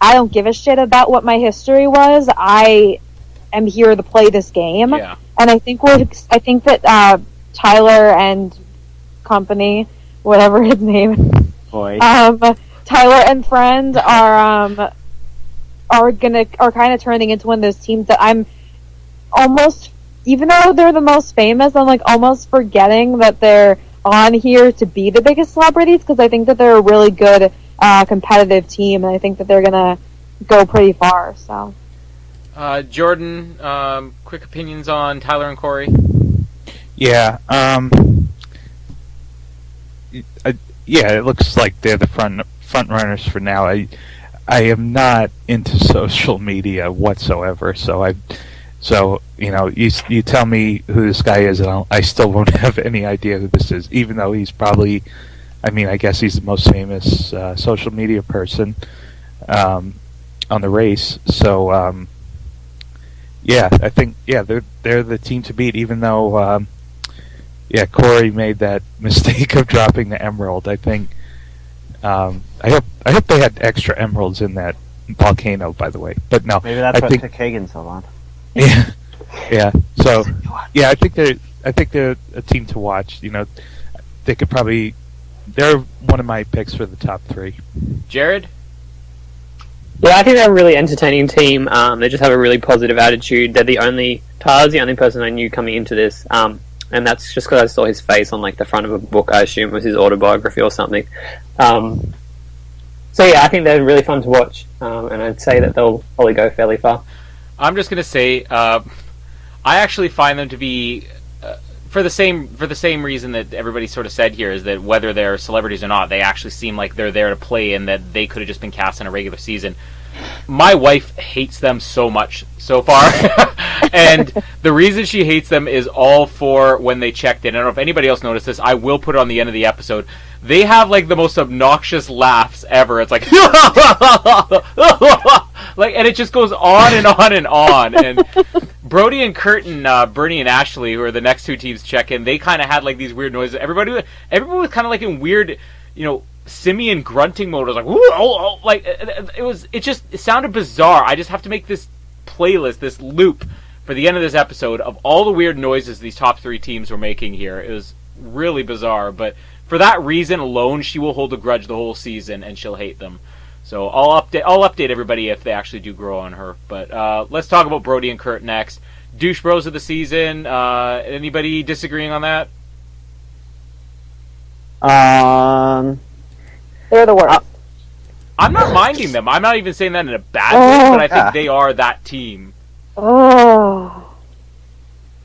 I don't give a shit about what my history was. I am here to play this game. Yeah. And I think that Tyler and company, whatever his name, Boy. Tyler and friends are are kind of turning into one of those teams that I'm almost, even though they're the most famous, I'm like almost forgetting that they're on here to be the biggest celebrities, because I think that they're a really good competitive team, and I think that they're gonna go pretty far. So, Jordan, quick opinions on Tyler and Corey? Yeah, it looks like they're the front runners for now. I am not into social media whatsoever, so you tell me who this guy is, and I still won't have any idea who this is, even though he's probably, I guess he's the most famous social media person on the race. So I think they're the team to beat, even though Corey made that mistake of dropping the emerald. I think I hope they had extra emeralds in that volcano, by the way. But no, maybe that's what took Hagen so long. Yeah. So I think they're a team to watch. They could probably. They're one of my picks for the top 3. Jared? Yeah, I think they're a really entertaining team. They just have a really positive attitude. Tyler's the only person I knew coming into this, and that's just because I saw his face on the front of a book. I assume it was his autobiography or something. So yeah, I think they're really fun to watch, and I'd say that they'll probably go fairly far. I'm just gonna say, I actually find them to be, for the same reason that everybody sort of said here, is that whether they're celebrities or not, they actually seem like they're there to play, and that they could have just been cast in a regular season. My wife hates them so much so far, and the reason she hates them is all for when they checked in. I don't know if anybody else noticed this. I will put it on the end of the episode. They have the most obnoxious laughs ever. It's like, and it just goes on and on and on. And Brody and Curtin, Bernie and Ashley, who are the next 2 teams check in, they kind of had these weird noises. Everybody was kind of in weird, simian grunting mode. It was it sounded bizarre. I just have to make this playlist, this loop for the end of this episode of all the weird noises these top 3 teams were making here. It was really bizarre, but for that reason alone, she will hold a grudge the whole season, and she'll hate them. So I'll update everybody if they actually do grow on her. But let's talk about Brody and Kurt next. Douche Bros of the season. Anybody disagreeing on that? They're the worst. I'm not minding them. I'm not even saying that in a bad way, but I think they are that team. Oh.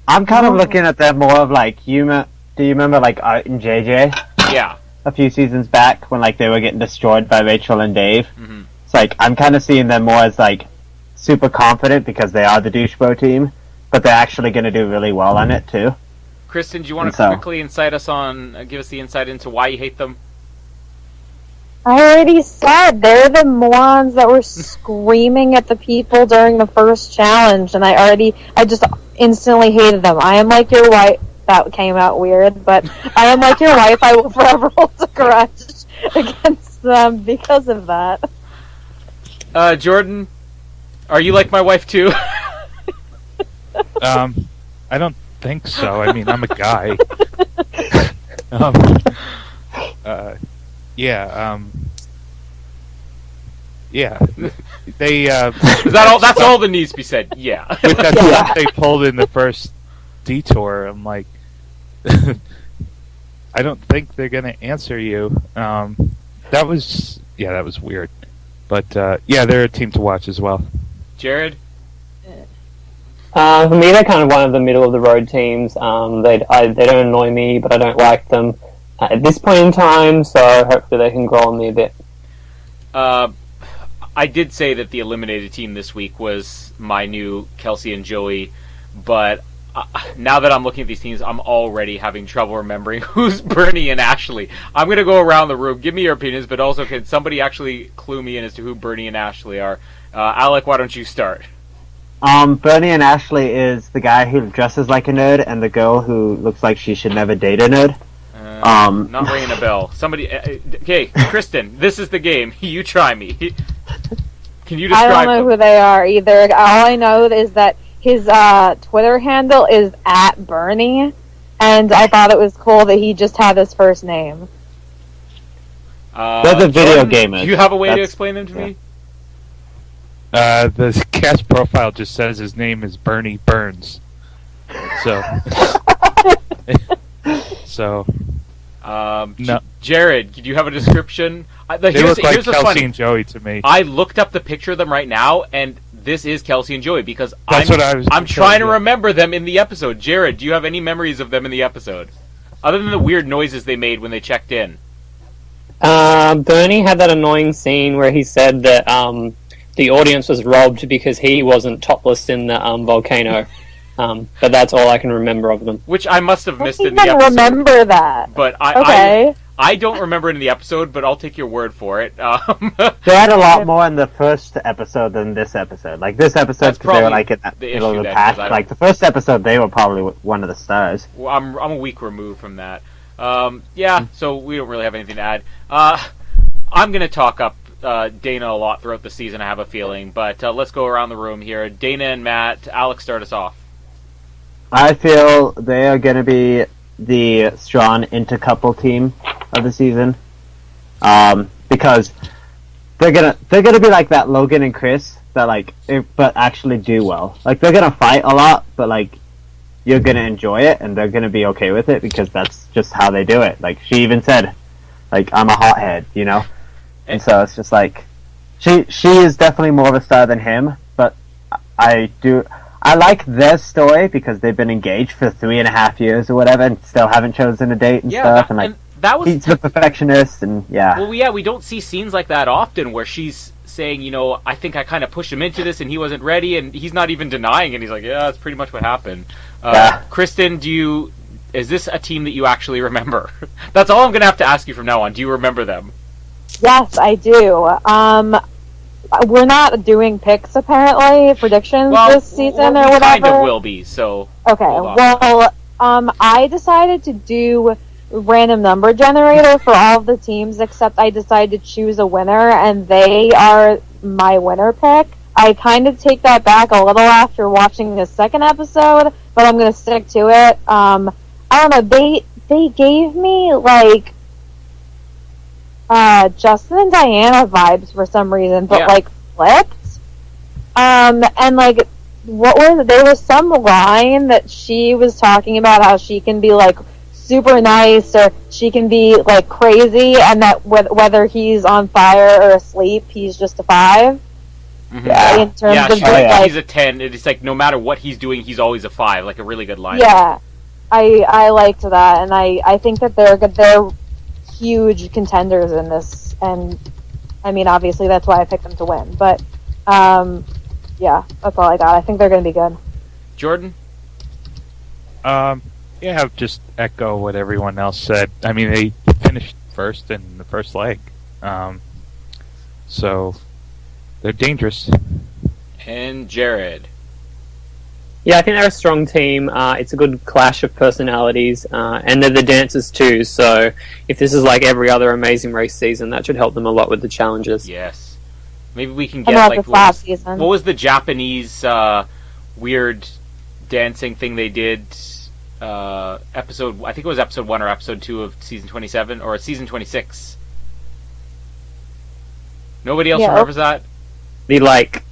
I'm kind of looking at them more of do you remember Art and JJ? Yeah. A few seasons back when they were getting destroyed by Rachel and Dave. Mm-hmm. It's I'm kind of seeing them more as super confident because they are the douche bro team, but they're actually going to do really well on it too. Kristen, do you want to quickly give us the insight into why you hate them? I already said they're the morons that were screaming at the people during the first challenge, and I just instantly hated them. I am like your wife. That came out weird, but I am like your wife. I will forever hold a grudge against them because of that. Jordan, are you like my wife too? I don't think so. I'm a guy. They. Is that all? That's all that needs to be said. Yeah. With that stuff they pulled in the first detour, I'm like, I don't think they're gonna answer you. That was weird, but they're a team to watch as well. Jared? For me, they're kind of one of the middle of the road teams. They don't annoy me, but I don't like them at this point in time. So hopefully they can grow on me a bit. I did say that the eliminated team this week was my new Kelsey and Joey, but now that I'm looking at these teams, I'm already having trouble remembering who's Bernie and Ashley. I'm going to go around the room. Give me your opinions, but also can somebody actually clue me in as to who Bernie and Ashley are? Alec, why don't you start? Bernie and Ashley is the guy who dresses like a nerd and the girl who looks like she should never date a nerd. Not ringing a bell. Somebody, okay, Kristen, this is the game. You try me. Can you describe I don't know them? who they are either. All I know is that his Twitter handle is @Bernie, and I thought it was cool that he just had his first name. They're the video Jordan, gamers. Do you have a way to explain them to me? The cast profile just says his name is Bernie Burns. So, no. Jared, do you have a description? They look like here's Kelsey funny. and Joey to me. I looked up the picture of them right now, and this is Kelsey and Joey because I'm trying to remember them in the episode. Jared, do you have any memories of them in the episode, other than the weird noises they made when they checked in? Bernie had that annoying scene where he said that the audience was robbed because he wasn't topless in the volcano. But that's all I can remember of them. Which I must have missed in the I episode. remember that. But Okay. I don't remember it in the episode, but I'll take your word for it. They had a lot more in the first episode than this episode. Like, this episode, because they were, like, in the middle of the pack. Like, the first episode, they were probably one of the stars. Well, I'm a week removed from that. So we don't really have anything to add. I'm going to talk up Dana a lot throughout the season, I have a feeling. But let's go around the room here. Dana and Matt, Alex, start us off. I feel they are going to be the strong intercouple team of the season, because they're gonna be like that Logan and Chris that but actually do well. Like, they're gonna fight a lot, but like, you're gonna enjoy it and they're gonna be okay with it because that's just how they do it. Like, she even said, like, I'm a hothead, you know, and so it's just like she is definitely more of a star than him, but I like their story because they've been engaged for 3.5 years or whatever and still haven't chosen a date and stuff. That was he's the perfectionist, and yeah. Well, yeah, we don't see scenes like that often where she's saying, you know, I think I kind of pushed him into this and he wasn't ready, and he's not even denying it. He's like, yeah, that's pretty much what happened. Kristen, is this a team that you actually remember? That's all I'm going to have to ask you from now on. Do you remember them? Yes, I do. We're not doing picks, apparently, predictions this season or whatever. Kind of will be, so... Okay, well, I decided to do random number generator for all of the teams, except I decided to choose a winner, and they are my winner pick. I kind of take that back a little after watching the second episode, but I'm going to stick to it. I don't know, they gave me, like, Justin and Diana vibes for some reason, but, like, flipped. And, like, what was it? There was some line that she was talking about how she can be, like, super nice, or she can be, like, crazy, and that whether he's on fire or asleep, he's just a 5. Mm-hmm. In terms of like, he's a 10. It's like, no matter what he's doing, he's always a 5. Like, a really good line. Yeah. I liked that, and I think that they're huge contenders in this, and I mean, obviously that's why I picked them to win, but yeah, that's all I got. I think they're going to be good. Jordan? Yeah, I'll just echo what everyone else said. I mean, they finished first in the first leg, so they're dangerous. And Jared? Yeah, I think they're a strong team. It's a good clash of personalities, and they're the dancers too. So if this is like every other Amazing Race season, that should help them a lot with the challenges. Yes. Maybe we can get like season. What was the Japanese weird dancing thing they did? Episode, I think it was episode 1 or episode 2 of season 27 or season 26. Nobody else remembers that? The like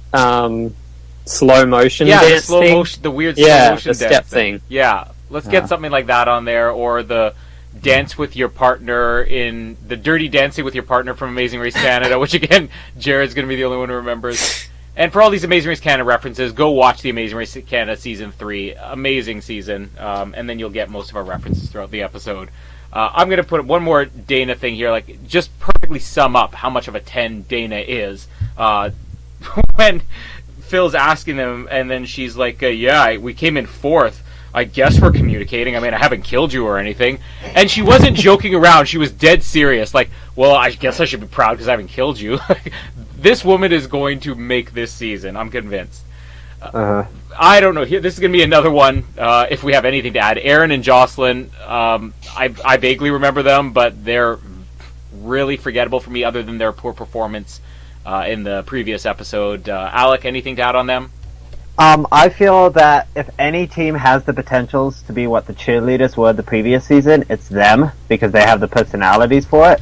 slow motion dance the slow thing? motion, the weird slow motion the step thing. Yeah, let's get something like that on there, or the dance with your partner in the Dirty Dancing with your partner from Amazing Race Canada, which again, Jared's going to be the only one who remembers. And for all these Amazing Race Canada references, go watch the Amazing Race Canada Season 3. Amazing season. And then you'll get most of our references throughout the episode. I'm going to put one more Dana thing here, like, just perfectly sum up how much of a 10 Dana is. When Phil's asking them, and then she's like, yeah, we came in 4th. I guess we're communicating. I mean, I haven't killed you or anything. And she wasn't joking around. She was dead serious. Like, well, I guess I should be proud because I haven't killed you. This woman is going to make this season. I'm convinced. I don't know. This is going to be another one, if we have anything to add. Aaron and Jocelyn, I vaguely remember them, but they're really forgettable for me other than their poor performance in the previous episode. Alec, anything to add on them? I feel that if any team has the potentials to be what the cheerleaders were the previous season, it's them, because they have the personalities for it.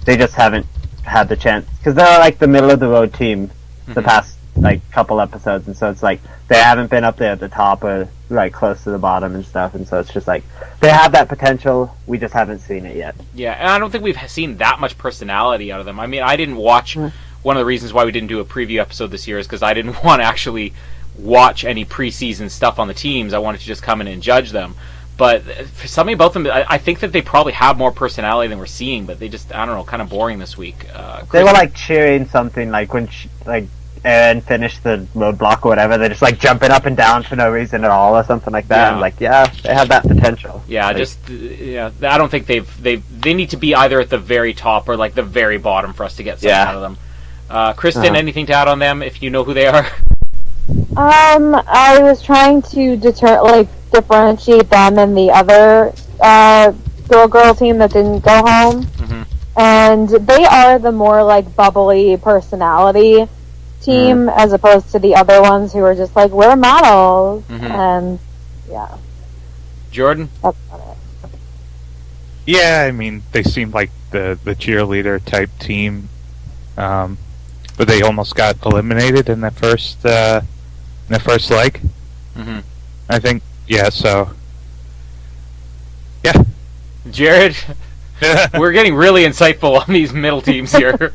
They just haven't had the chance, because they're like the middle of the road team the past like couple episodes, and so it's like they haven't been up there at the top or like close to the bottom and stuff, and so it's just like they have that potential. We just haven't seen it yet. Yeah, and I don't think we've seen that much personality out of them. I mean, I didn't watch. One of the reasons why we didn't do a preview episode this year is because I didn't want to actually watch any preseason stuff on the teams. I wanted to just come in and judge them. But for something about them, I think that they probably have more personality than we're seeing, but they just, I don't know, kind of boring this week. They were like cheering something, like when like Aaron finished the roadblock or whatever, they're just like jumping up and down for no reason at all or something like that. Yeah. I'm like, yeah, they have that potential. Yeah, like, I don't think they need to be either at the very top or like the very bottom for us to get something out of them. Kristen, anything to add on them if you know who they are? I was trying to differentiate them and the other girl team that didn't go home. Mm-hmm. And they are the more like bubbly personality team as opposed to the other ones who are just like, we're models. And yeah. Jordan? That's about it. Yeah, I mean, they seem like the cheerleader type team, but they almost got eliminated in the first leg. Mm-hmm. I think, yeah. So, yeah. Jared, we're getting really insightful on these middle teams here.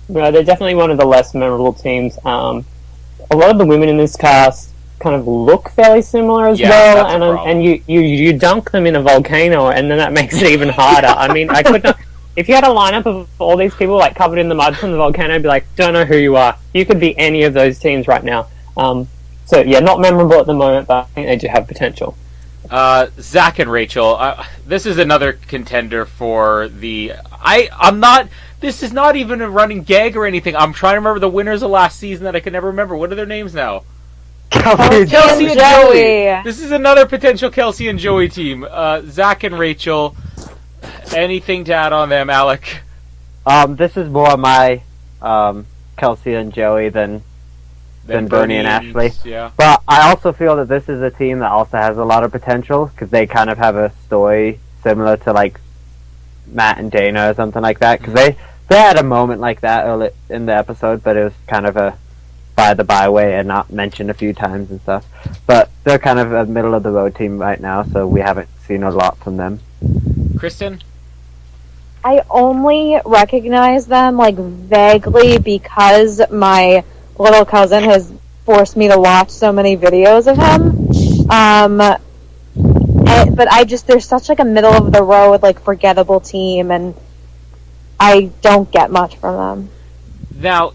No, they're definitely one of the less memorable teams. A lot of the women in this cast kind of look fairly similar as well, and you dunk them in a volcano, and then that makes it even harder. I mean, I could not. If you had a lineup of all these people like covered in the mud from the volcano, I'd be like, don't know who you are. You could be any of those teams right now. So yeah, not memorable at the moment, but I think they do have potential. Zach and Rachel, this is another contender for the. I'm not. This is not even a running gag or anything. I'm trying to remember the winners of last season that I can never remember. What are their names now? Kelsey and Joey. This is another potential Kelsey and Joey team. Zach and Rachel. Anything to add on them, Alec? This is more my Kelsey and Joey than Bernie and Ashley. Yeah. But I also feel that this is a team that also has a lot of potential because they kind of have a story similar to like Matt and Dana or something like that. Because they had a moment like that early in the episode, but it was kind of a by the byway and not mentioned a few times and stuff. But they're kind of a middle of the road team right now, so we haven't seen a lot from them. Kristen? I only recognize them like vaguely because my little cousin has forced me to watch so many videos of him. But they're such like a middle of the road, like forgettable team, and I don't get much from them. Now,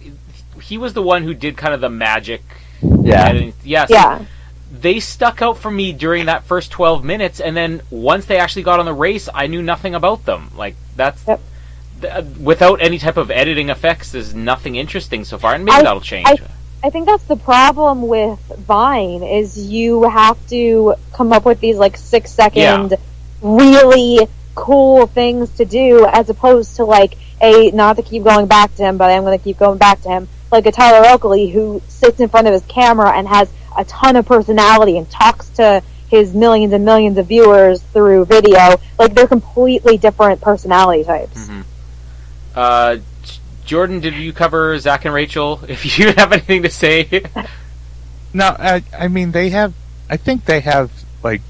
he was the one who did kind of the magic. Yeah. Editing. Yes. Yeah. They stuck out for me during that first 12 minutes, and then once they actually got on the race, I knew nothing about them. Like, that's... Yep. Without any type of editing effects, there's nothing interesting so far, and maybe that'll change. I think that's the problem with Vine, is you have to come up with these, like, 6-second, really cool things to do, as opposed to, like, not to keep going back to him, but I'm going to keep going back to him, like a Tyler Oakley who sits in front of his camera and has a ton of personality and talks to his millions and millions of viewers through video. Like, they're completely different personality types. Mm-hmm. Jordan, did you cover Zach and Rachel? If you have anything to say. No, I mean, I think they have, like,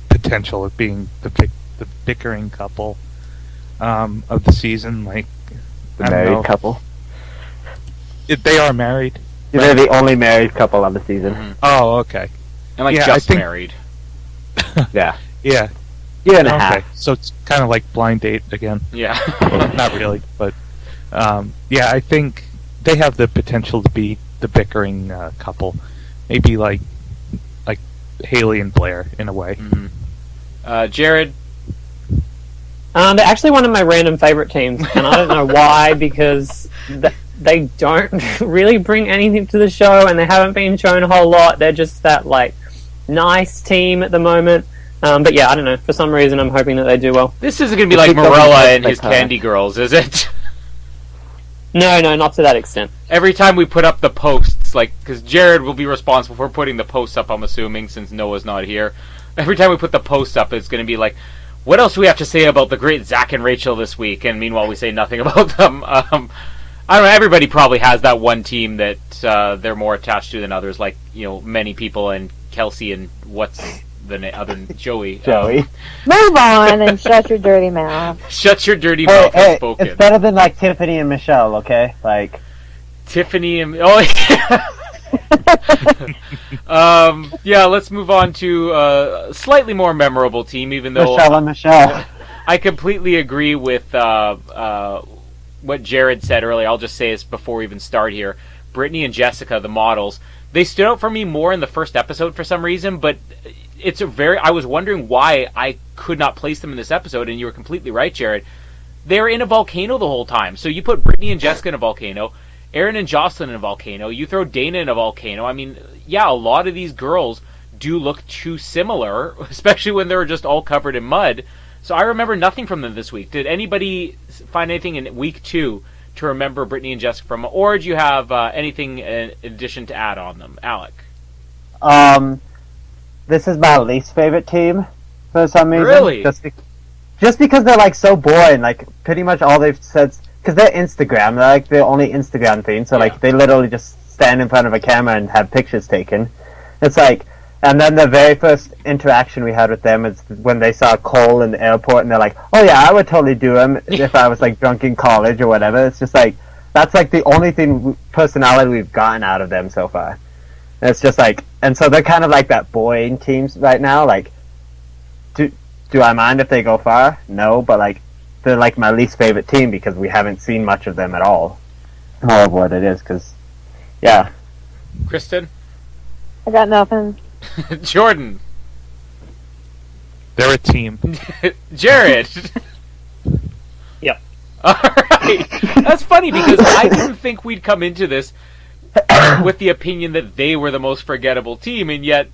potential of being the bickering couple of the season. Like, the married couple. They are married. They're the only married couple on the season. Mm-hmm. Oh, okay. And just married. Yeah. Yeah. Year and a half. So it's kind of like Blind Date again. Yeah. Well, not really, but I think they have the potential to be the bickering couple. Maybe like Haley and Blair in a way. Mm-hmm. Jared? They're actually one of my random favorite teams, and I don't know why, because they don't really bring anything to the show, and they haven't been shown a whole lot. They're just that, like, nice team at the moment. But yeah, I don't know. For some reason, I'm hoping that they do well. This isn't going to be like Morella and his Candy Girls, is it? No, not to that extent. Every time we put up the posts, like, because Jared will be responsible for putting the posts up, I'm assuming, since Noah's not here. Every time we put the posts up, it's going to be like, what else do we have to say about the great Zach and Rachel this week? And meanwhile, we say nothing about them. I don't know. Everybody probably has that one team that they're more attached to than others. Like many people, and Kelsey and what's the other Joey. Joey. Move on and shut your dirty mouth. Shut your dirty mouth. Hey, Spoken. it's better than like Tiffany and Michelle, okay? Like Tiffany and yeah. Let's move on to a slightly more memorable team. Even though Michelle and Michelle. I completely agree with what Jared said earlier. I'll just say this before we even start here. Brittany and Jessica, the models, they stood out for me more in the first episode for some reason, but I was wondering why I could not place them in this episode, and you were completely right, Jared. They were in a volcano the whole time. So you put Brittany and Jessica in a volcano, Aaron and Jocelyn in a volcano, you throw Dana in a volcano. I mean, yeah, a lot of these girls do look too similar, especially when they're just all covered in mud. So I remember nothing from them this week. Did anybody find anything in week 2 to remember Brittany and Jessica from, or do you have anything in addition to add on them, Alec? This is my least favorite team for some reason. Really? Just because they're like so boring. Like pretty much all they've said, because they're Instagram. They're like the only Instagram thing. So like they literally just stand in front of a camera and have pictures taken. It's like. And then the very first interaction we had with them is when they saw Cole in the airport, and they're like, "Oh yeah, I would totally do him if I was like drunk in college or whatever." It's just like that's like the only personality we've gotten out of them so far. And it's just like, and so they're kind of like that boring teams right now. Like, do I mind if they go far? No, but like they're like my least favorite team because we haven't seen much of them at all. More of what it is, because yeah. Kristen, I got nothing. Jordan. They're a team. Jared. Yep. Alright. That's funny because I didn't think we'd come into this with the opinion that they were the most forgettable team, and yet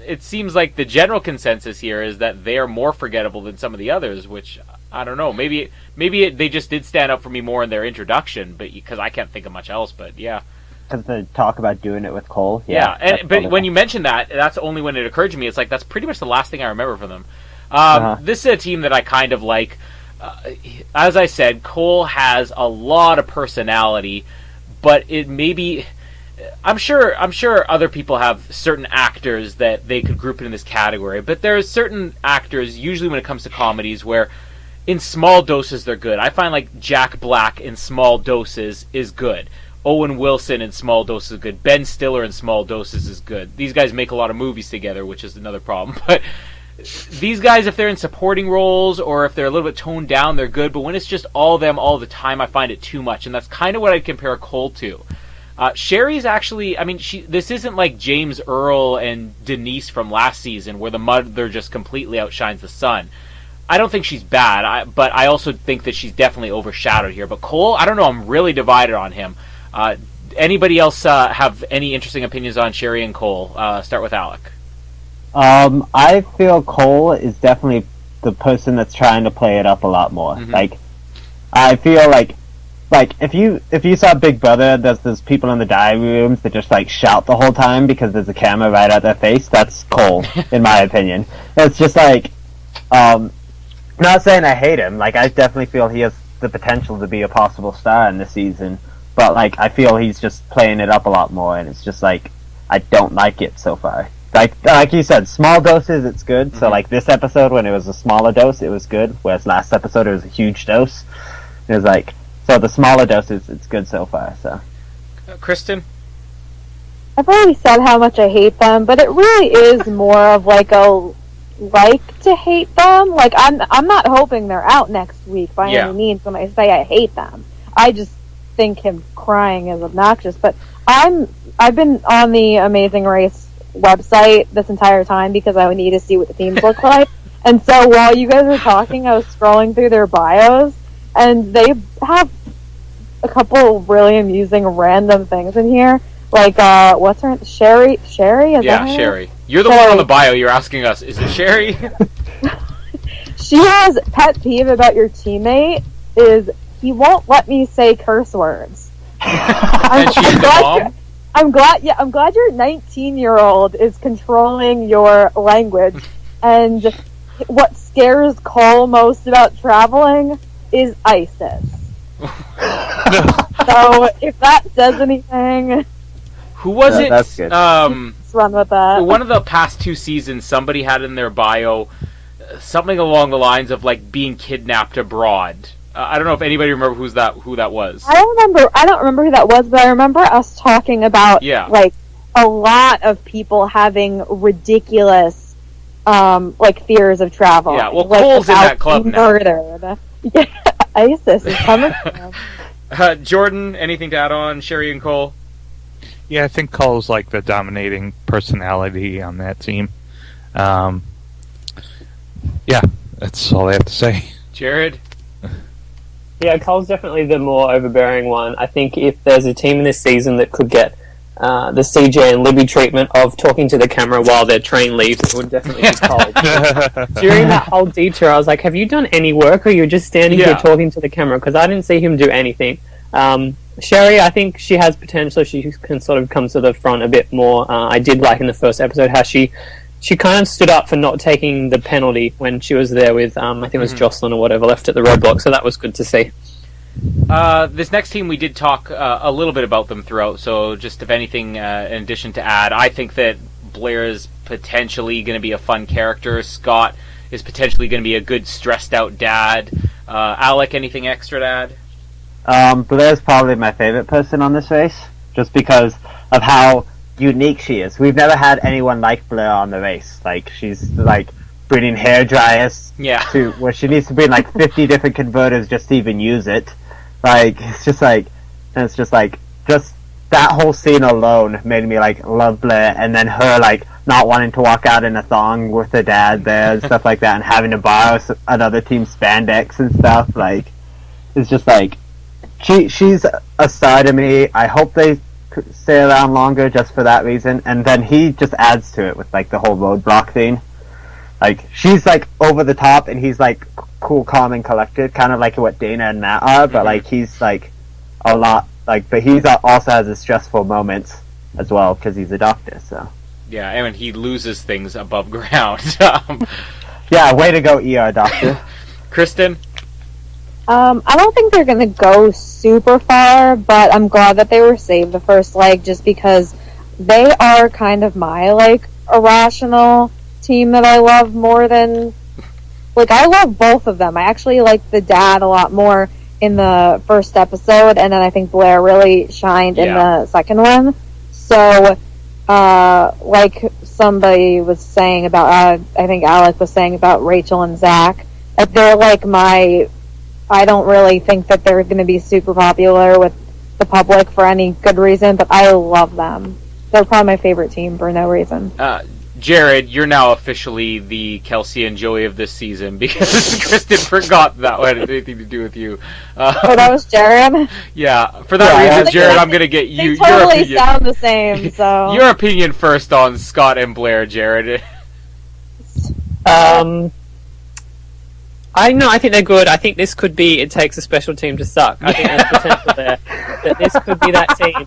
it seems like the general consensus here is that they are more forgettable than some of the others, which, I don't know, maybe they just did stand up for me more in their introduction, but because I can't think of much else, but yeah. Because they talk about doing it with Cole. But when you mentioned that, that's only when it occurred to me. It's like that's pretty much the last thing I remember from them. This is a team that I kind of like. As I said, Cole has a lot of personality, but it maybe. I'm sure other people have certain actors that they could group in this category, but there are certain actors, usually when it comes to comedies, where in small doses they're good. I find like Jack Black in small doses is good. Owen Wilson in small doses is good. Ben Stiller in small doses is good. These guys make a lot of movies together, which is another problem. But these guys, if they're in supporting roles or if they're a little bit toned down, they're good. But when it's just all of them all the time, I find it too much. And that's kind of what I'd compare Cole to. Sherry's actually, I mean, this isn't like James Earl and Denise from last season where the mother just completely outshines the sun. I don't think she's bad, but I also think that she's definitely overshadowed here. But Cole, I don't know, I'm really divided on him. Anybody else have any interesting opinions on Sherry and Cole? Start with Alec. I feel Cole is definitely the person that's trying to play it up a lot more. Mm-hmm. Like, I feel like if you saw Big Brother, there's people in the diary rooms that just like shout the whole time because there's a camera right at their face. That's Cole, in my opinion. It's just like, not saying I hate him. Like, I definitely feel he has the potential to be a possible star in this season. But, like, I feel he's just playing it up a lot more, and it's just, like, I don't like it so far. Like you said, small doses, it's good. Mm-hmm. So, like, this episode, when it was a smaller dose, it was good. Whereas last episode, it was a huge dose. It was, like, so the smaller doses, it's good so far, so. Kristen? I've already said how much I hate them, but it really is more of, like, a like to hate them. Like, I'm not hoping they're out next week by any means when I say I hate them. I just think him crying is obnoxious, but I've been on the Amazing Race website this entire time because I need to see what the teams look like. And so while you guys were talking, I was scrolling through their bios, and they have a couple really amusing random things in here. Like, what's her name? Sherry? Is that her Sherry. name? You're the one on the bio. You're asking us, is it Sherry? She has pet peeve about your teammate is he won't let me say curse words. And she's the mom? I'm glad your 19-year-old is controlling your language. And what scares Cole most about traveling is ISIS. So if that says anything, Who was it? That's good. let's run with that. One of the past 2 seasons, somebody had in their bio something along the lines of like being kidnapped abroad. I don't know if anybody remember who that was. I don't remember who that was, but I remember us talking about like a lot of people having ridiculous like fears of travel. Yeah, well, like, Cole's in that club murdered. now. Yeah, ISIS is coming. Jordan, anything to add on Sherry and Cole? Yeah, I think Cole's like the dominating personality on that team. Yeah, that's all I have to say. Jared? Yeah, Cole's definitely the more overbearing one. I think if there's a team in this season that could get the CJ and Libby treatment of talking to the camera while their train leaves, it would definitely be Cole. During that whole detour, I was like, have you done any work, or you're just standing here talking to the camera? Because I didn't see him do anything. Sherry, I think she has potential. She can sort of come to the front a bit more. I did like in the first episode how she kind of stood up for not taking the penalty when she was there with, I think it was Jocelyn or whatever, left at the roadblock, so that was good to see. This next team, we did talk a little bit about them throughout, so just if anything in addition to add, I think that Blair is potentially going to be a fun character. Scott is potentially going to be a good stressed-out dad. Alec, anything extra to add? Blair's probably my favorite person on this race, just because of how unique she is. We've never had anyone like Blair on the race. Like, she's like bringing hair dryers to where she needs to bring like 50 different converters just to even use it. Like, just that whole scene alone made me like love Blair, and then her like not wanting to walk out in a thong with her dad there and stuff like that, and having to borrow another team's spandex and stuff. Like, it's just like she's a star to me. I hope they stay around longer just for that reason, and then he just adds to it with like the whole roadblock thing. Like, she's like over the top, and he's like cool, calm, and collected, kind of like what Dana and Matt are, but like he's like a lot like, but he's also has his stressful moments as well because he's a doctor. So yeah, and he loses things above ground. Yeah, way to go, ER doctor. Kristen? I don't think they're going to go super far, but I'm glad that they were saved the first leg, just because they are kind of my, like, irrational team that I love more than... Like, I love both of them. I actually like the dad a lot more in the first episode, and then I think Blair really shined in the second one. So, like somebody was saying about, I think Alec was saying about Rachel and Zach, that they're like my... I don't really think that they're going to be super popular with the public for any good reason, but I love them. They're probably my favorite team for no reason. Jared, you're now officially the Kelsey and Joey of this season, because Kristen forgot that had anything to do with you. Oh, that was Jared? Yeah, for that reason, Jared, I'm going to get you. They totally your opinion. sound the same, so... Your opinion first on Scott and Blair, Jared. I think they're good. I think this could be it takes a special team to suck. I think there's potential there. That this could be that team.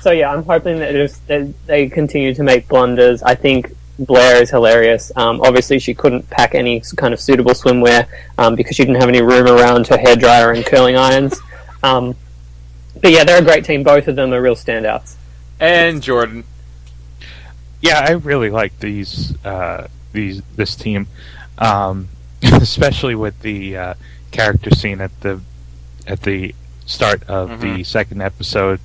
So yeah, I'm hoping that they continue to make blunders. I think Blair is hilarious. Obviously, she couldn't pack any kind of suitable swimwear because she didn't have any room around her hairdryer and curling irons. But yeah, they're a great team. Both of them are real standouts. And Jordan. Yeah, I really like this team. Especially with the character scene at the start of the second episode,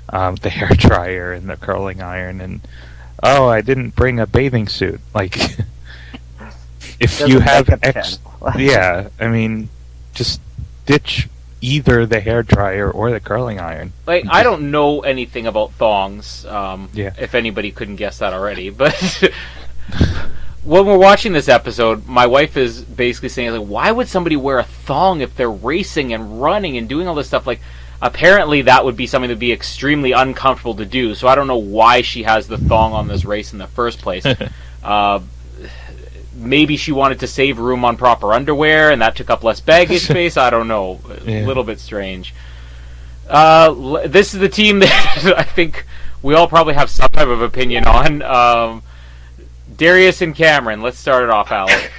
the hair dryer and the curling iron, and I didn't bring a bathing suit. Like, if you have I mean, just ditch either the hair dryer or the curling iron. Like, I don't know anything about thongs. If anybody couldn't guess that already, but. When we're watching this episode, my wife is basically saying, like, why would somebody wear a thong if they're racing and running and doing all this stuff? Like, apparently that would be something that would be extremely uncomfortable to do, so I don't know why she has the thong on this race in the first place. Maybe she wanted to save room on proper underwear, and that took up less baggage space. I don't know. A little bit strange. This is the team that I think we all probably have some type of opinion on. Darius and Cameron, let's start it off, Alec.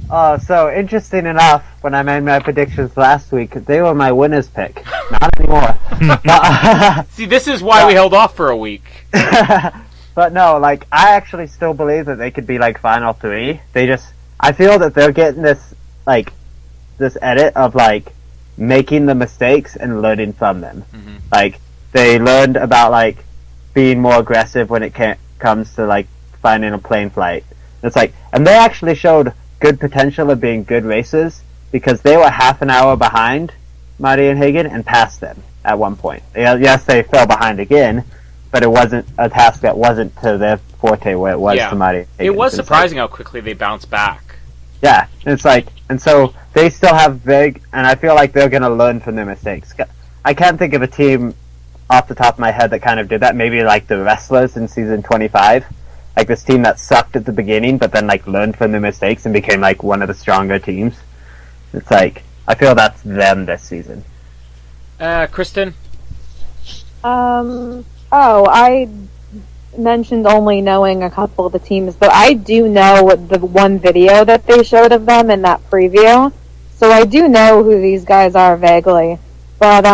So interesting enough, when I made my predictions last week, they were my winner's pick. Not anymore. See, this is why we held off for a week. But no, like, I actually still believe that they could be, like, Final 3. I feel that they're getting this edit of, like, making the mistakes and learning from them. Mm-hmm. Like, they learned about, like, being more aggressive when it comes to, like, finding a plane flight. It's like, and they actually showed good potential of being good racers because they were half an hour behind Marty and Hagen and passed them at one point. Yes, they fell behind again, but it wasn't a task that wasn't to their forte where it was to Marty and Hagen. It was surprising how quickly they bounced back. Yeah, it's like, and so they still have and I feel like they're going to learn from their mistakes. I can't think of a team off the top of my head that kind of did that. Maybe like the Wrestlers in season 25. Like this team that sucked at the beginning, but then like learned from their mistakes and became like one of the stronger teams. It's like, I feel that's them this season. Kristen? I mentioned only knowing a couple of the teams, but I do know the one video that they showed of them in that preview. So I do know who these guys are vaguely. But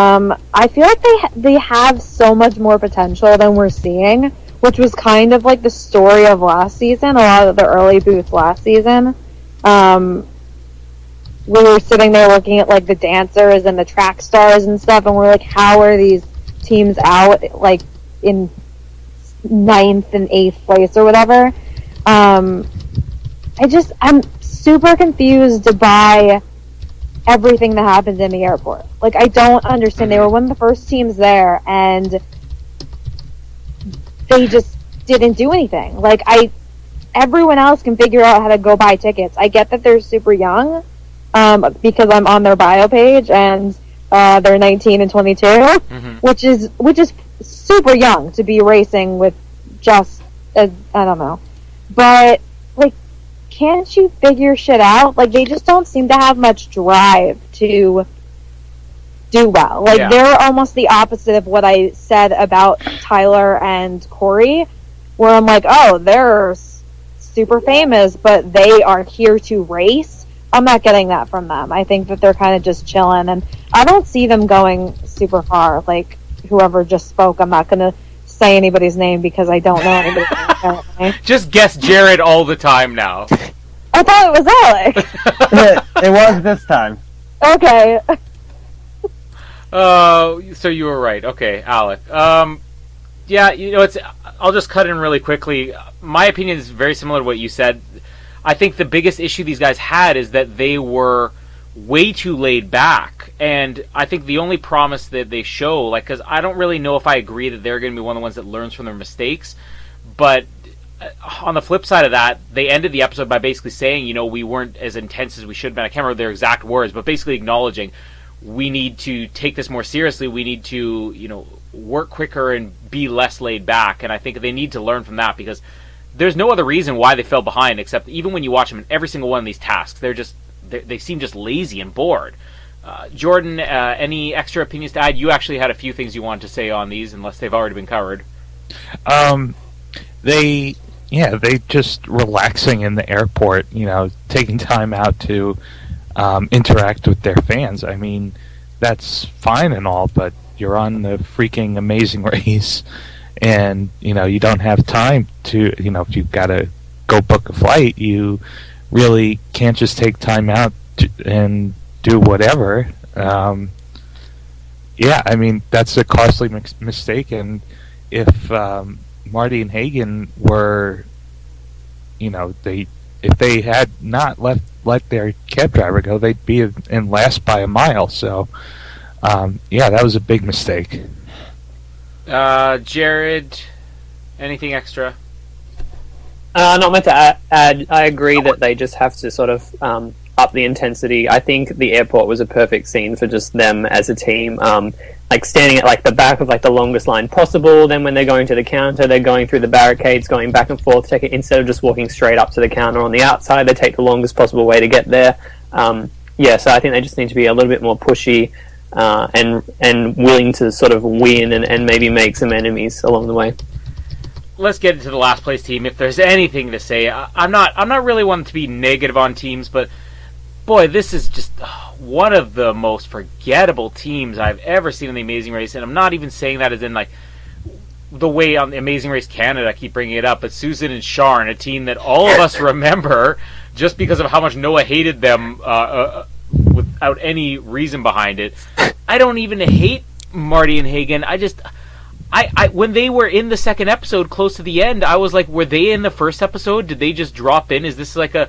I feel like they have so much more potential than we're seeing, which was kind of like the story of last season, a lot of the early booths last season. We were sitting there looking at like the dancers and the track stars and stuff, and we're like, how are these teams out like in 9th and 8th place or whatever? I'm super confused by everything that happened in the airport. Like, I don't understand. They were one of the first teams there, and they just didn't do anything. Like, everyone else can figure out how to go buy tickets. I get that they're super young, because I'm on their bio page, and they're 19 and 22, which is super young to be racing with just, I don't know. But, like, can't you figure shit out? Like, they just don't seem to have much drive to do well. Like, they're almost the opposite of what I said about Tyler and Corey, where I'm like, oh, they're super famous, but they are here to race. I'm not getting that from them. I think that they're kind of just chilling, and I don't see them going super far. Like, whoever just spoke, I'm not going to say anybody's name because I don't know anybody's name apparently. Just guess Jared all the time now. I thought it was Alec. It was this time. Okay. So you were right. Okay, Alec. Yeah, I'll just cut in really quickly. My opinion is very similar to what you said. I think the biggest issue these guys had is that they were way too laid back. And I think the only promise that they show, like, because I don't really know if I agree that they're going to be one of the ones that learns from their mistakes. But on the flip side of that, they ended the episode by basically saying, we weren't as intense as we should have been. I can't remember their exact words, but basically acknowledging we need to take this more seriously. We need to, work quicker and be less laid back. And I think they need to learn from that because there's no other reason why they fell behind except even when you watch them in every single one of these tasks, they seem just lazy and bored. Jordan, any extra opinions to add? You actually had a few things you wanted to say on these, unless they've already been covered. They just relaxing in the airport, taking time out to interact with their fans. I mean, that's fine and all, but you're on the freaking Amazing Race, and you don't have time to, if you've got to go book a flight, you really can't just take time out and do whatever. I mean, that's a costly mistake, and if Marty and Hagen were, if they had not let their cab driver go, they'd be in last by a mile. So, that was a big mistake. Jared, anything extra? Not meant to add. I agree that they just have to sort of up the intensity. I think the airport was a perfect scene for just them as a team. Like standing at like the back of like the longest line possible. Then when they're going to the counter, they're going through the barricades, going back and forth. Instead of just walking straight up to the counter on the outside, they take the longest possible way to get there. So I think they just need to be a little bit more pushy and willing to sort of win and maybe make some enemies along the way. Let's get into the last place team. If there's anything to say, I'm not really one to be negative on teams, but boy, this is just one of the most forgettable teams I've ever seen in the Amazing Race, and I'm not even saying that as in like the way on the Amazing Race Canada I keep bringing it up, but Susan and Sharn, a team that all of us remember just because of how much Noah hated them without any reason behind it. I don't even hate Marty and Hagen. I when they were in the second episode, close to the end, I was like, were they in the first episode? Did they just drop in? Is this like a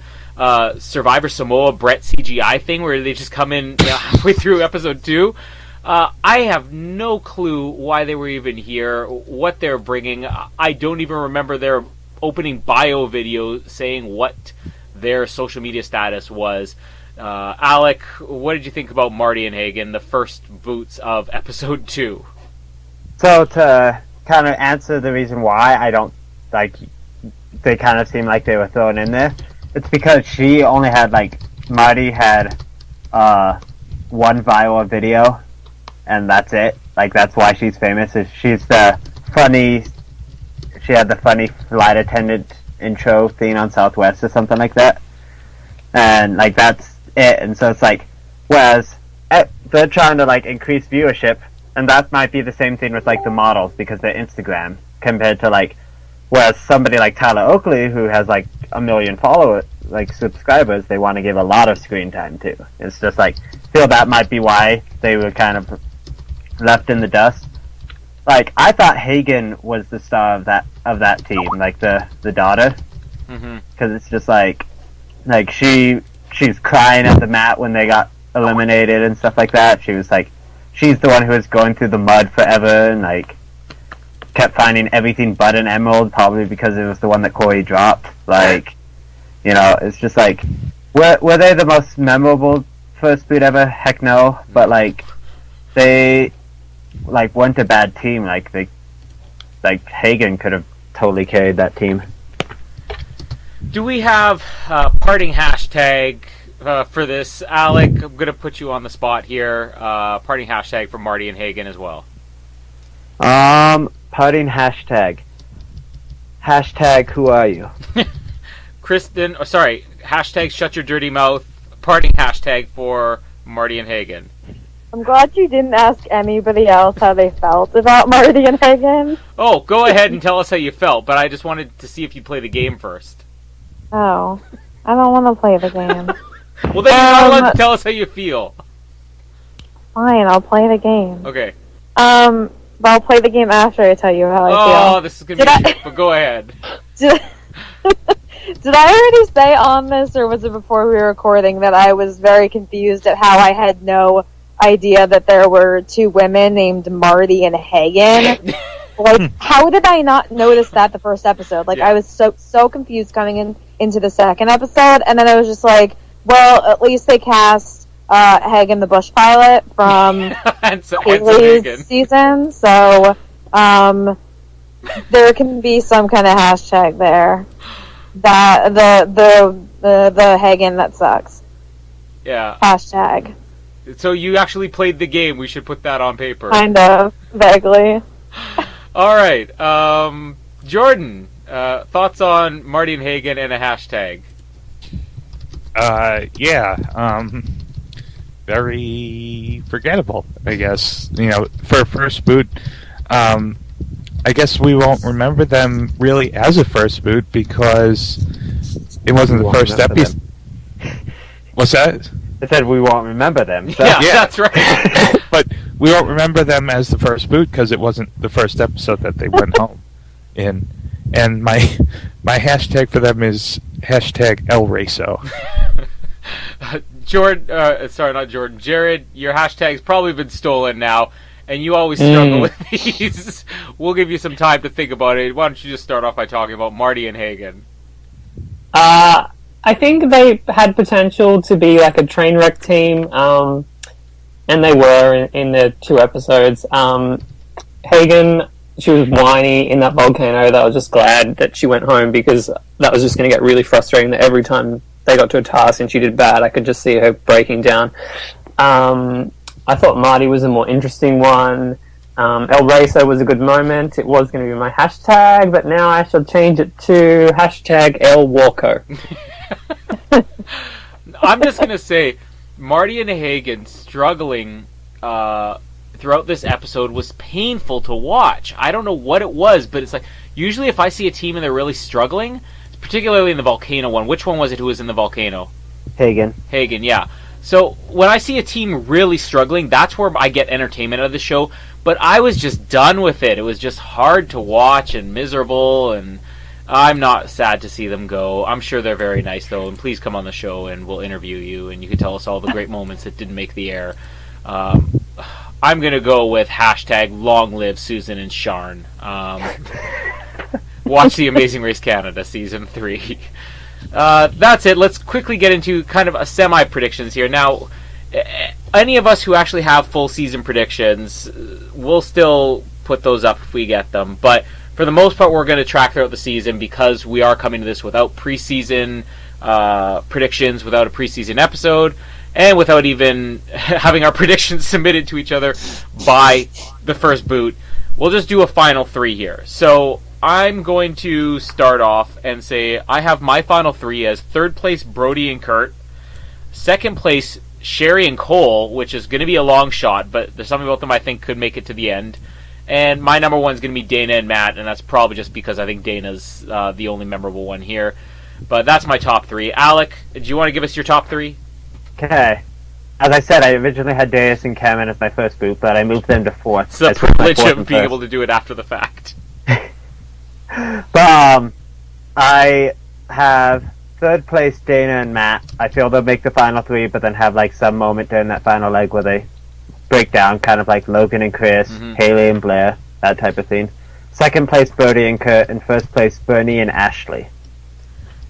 Survivor Samoa Brett CGI thing where they just come in halfway through episode 2? I have no clue why they were even here, what they're bringing. I don't even remember their opening bio video saying what their social media status was. Alec, what did you think about Marty and Hagen, the first boots of episode 2? So to kind of answer the reason why I don't like, they kind of seem like they were thrown in there, it's because she only had Marty had one viral video, and that's it. Like, that's why she's famous. Is she's the funny, she had the funny flight attendant intro thing on Southwest or something like that, and that's it. And so it's whereas they're trying to increase viewership, and that might be the same thing with the models because they're Instagram compared to whereas somebody like Tyler Oakley, who has 1 million followers, subscribers, they want to give a lot of screen time to. It's just feel that might be why they were kind of left in the dust. I thought Hagen was the star of that team, the daughter, because it's just she's crying at the mat when they got eliminated and stuff like that. She was she's the one who was going through the mud forever and kept finding everything but an emerald, probably because it was the one that Corey dropped. It's just were they the most memorable first boot ever? Heck no. But they weren't a bad team. Hagen could have totally carried that team. Do we have a parting hashtag for this? Alec, I'm going to put you on the spot here. Parting hashtag for Marty and Hagen as well. Parting hashtag. Hashtag who are you? Kristen, hashtag shut your dirty mouth. Parting hashtag for Marty and Hagen. I'm glad you didn't ask anybody else how they felt about Marty and Hagen. Oh, go ahead and tell us how you felt, but I just wanted to see if you play the game first. Oh, I don't want to play the game. Well, then you're not allowed to tell us how you feel. Fine, I'll play the game. Okay. But I'll play the game after I tell you how I feel. Oh, this is going to be but go ahead. Did I already say on this, or was it before we were recording, that I was very confused at how I had no idea that there were two women named Marty and Hagen? How did I not notice that the first episode? I was so confused coming into the second episode, and then I was just well, at least they cast Hagen the Bush Pilot from Haley's season, so there can be some kind of hashtag there. That the Hagen that sucks. Yeah. Hashtag. So you actually played the game. We should put that on paper. Kind of, vaguely. All right, Jordan. Thoughts on Marty and Hagen and a hashtag? Very forgettable, I guess. For first boot, I guess we won't remember them really as a first boot because it wasn't the first episode. What's that? I said we won't remember them. So. Yeah, that's right. But we won't remember them as the first boot because it wasn't the first episode that they went home in. And my hashtag for them is hashtag El Raso. Jared, your hashtag's probably been stolen now, and you always struggle with these. We'll give you some time to think about it. Why don't you just start off by talking about Marty and Hagen? I think they had potential to be a train wreck team, and they were in the 2 episodes. Hagen, she was whiny in that volcano. That I was just glad that she went home because that was just going to get really frustrating that every time they got to a task and she did bad, I could just see her breaking down. I thought Marty was a more interesting one. El Racer was a good moment. It was going to be my hashtag, but now I shall change it to hashtag El Walko. I'm just gonna say, Marty and Hagen struggling throughout this episode was painful to watch. I don't know what it was, but it's like usually if I see a team and they're really struggling, particularly in the volcano one. Which one was it who was in the volcano? Hagen, yeah. So when I see a team really struggling, that's where I get entertainment out of the show. But I was just done with it. It was just hard to watch and miserable, and I'm not sad to see them go. I'm sure they're very nice, though, and please come on the show and we'll interview you, and you can tell us all the great moments that didn't make the air. I'm going to go with hashtag long live Susan and Sharn. Watch The Amazing Race Canada Season 3. That's it. Let's quickly get into kind of a semi-predictions here. Now, any of us who actually have full season predictions, we'll still put those up if we get them. But for the most part, we're going to track throughout the season because we are coming to this without preseason predictions, without a preseason episode, and without even having our predictions submitted to each other by the first boot. We'll just do a final 3 here. So I'm going to start off and say I have my final 3 as third place Brody and Kurt, second place Sherry and Cole, which is going to be a long shot, but there's something about them I think could make it to the end. And my number 1 is going to be Dana and Matt, and that's probably just because I think Dana's the only memorable one here. But that's my top 3. Alec, do you want to give us your top 3? Okay. As I said, I originally had Darius and Cameron as my first boot, but I moved them to 4th. It's the privilege of being able to do it after the fact. But I have third place Dana and Matt. I feel they'll make the final 3, but then have like some moment during that final leg where they break down, kind of like Logan and Chris, Haley and Blair, that type of thing. Second place Brody and Kurt, and first place Bernie and Ashley.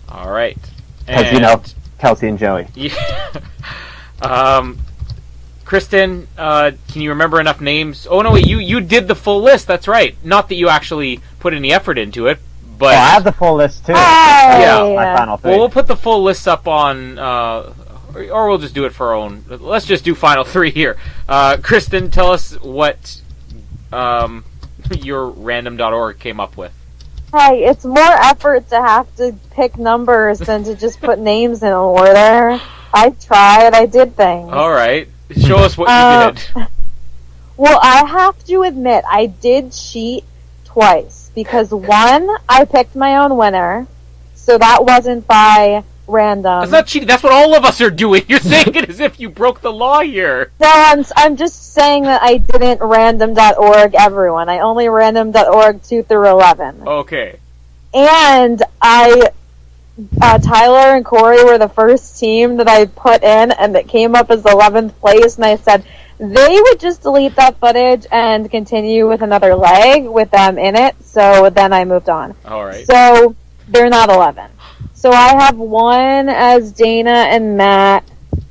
All right. Because you know, Kelsey and Joey. Yeah. Kristen, can you remember enough names? Oh no, wait, you did the full list. That's right. Not that you actually put any effort into it, but I have the full list too. Yeah, my final 3. Well, we'll put the full list up on, or we'll just do it for our own. Let's just do final 3 here. Kristen, tell us what your random.org came up with. Hey, it's more effort to have to pick numbers than to just put names in order. I tried. I did things. All right. Show us what you did. Well, I have to admit, I did cheat twice. Because one, I picked my own winner. So that wasn't by random. That's not cheating. That's what all of us are doing. You're saying it as if you broke the law here. No, I'm just saying that I didn't random.org everyone. I only random.org 2 through 11. Okay. And Tyler and Corey were the first team that I put in, and it came up as 11th place, and I said they would just delete that footage and continue with another leg with them in it, so then I moved on. All right. So they're not 11. So I have 1 as Dana and Matt,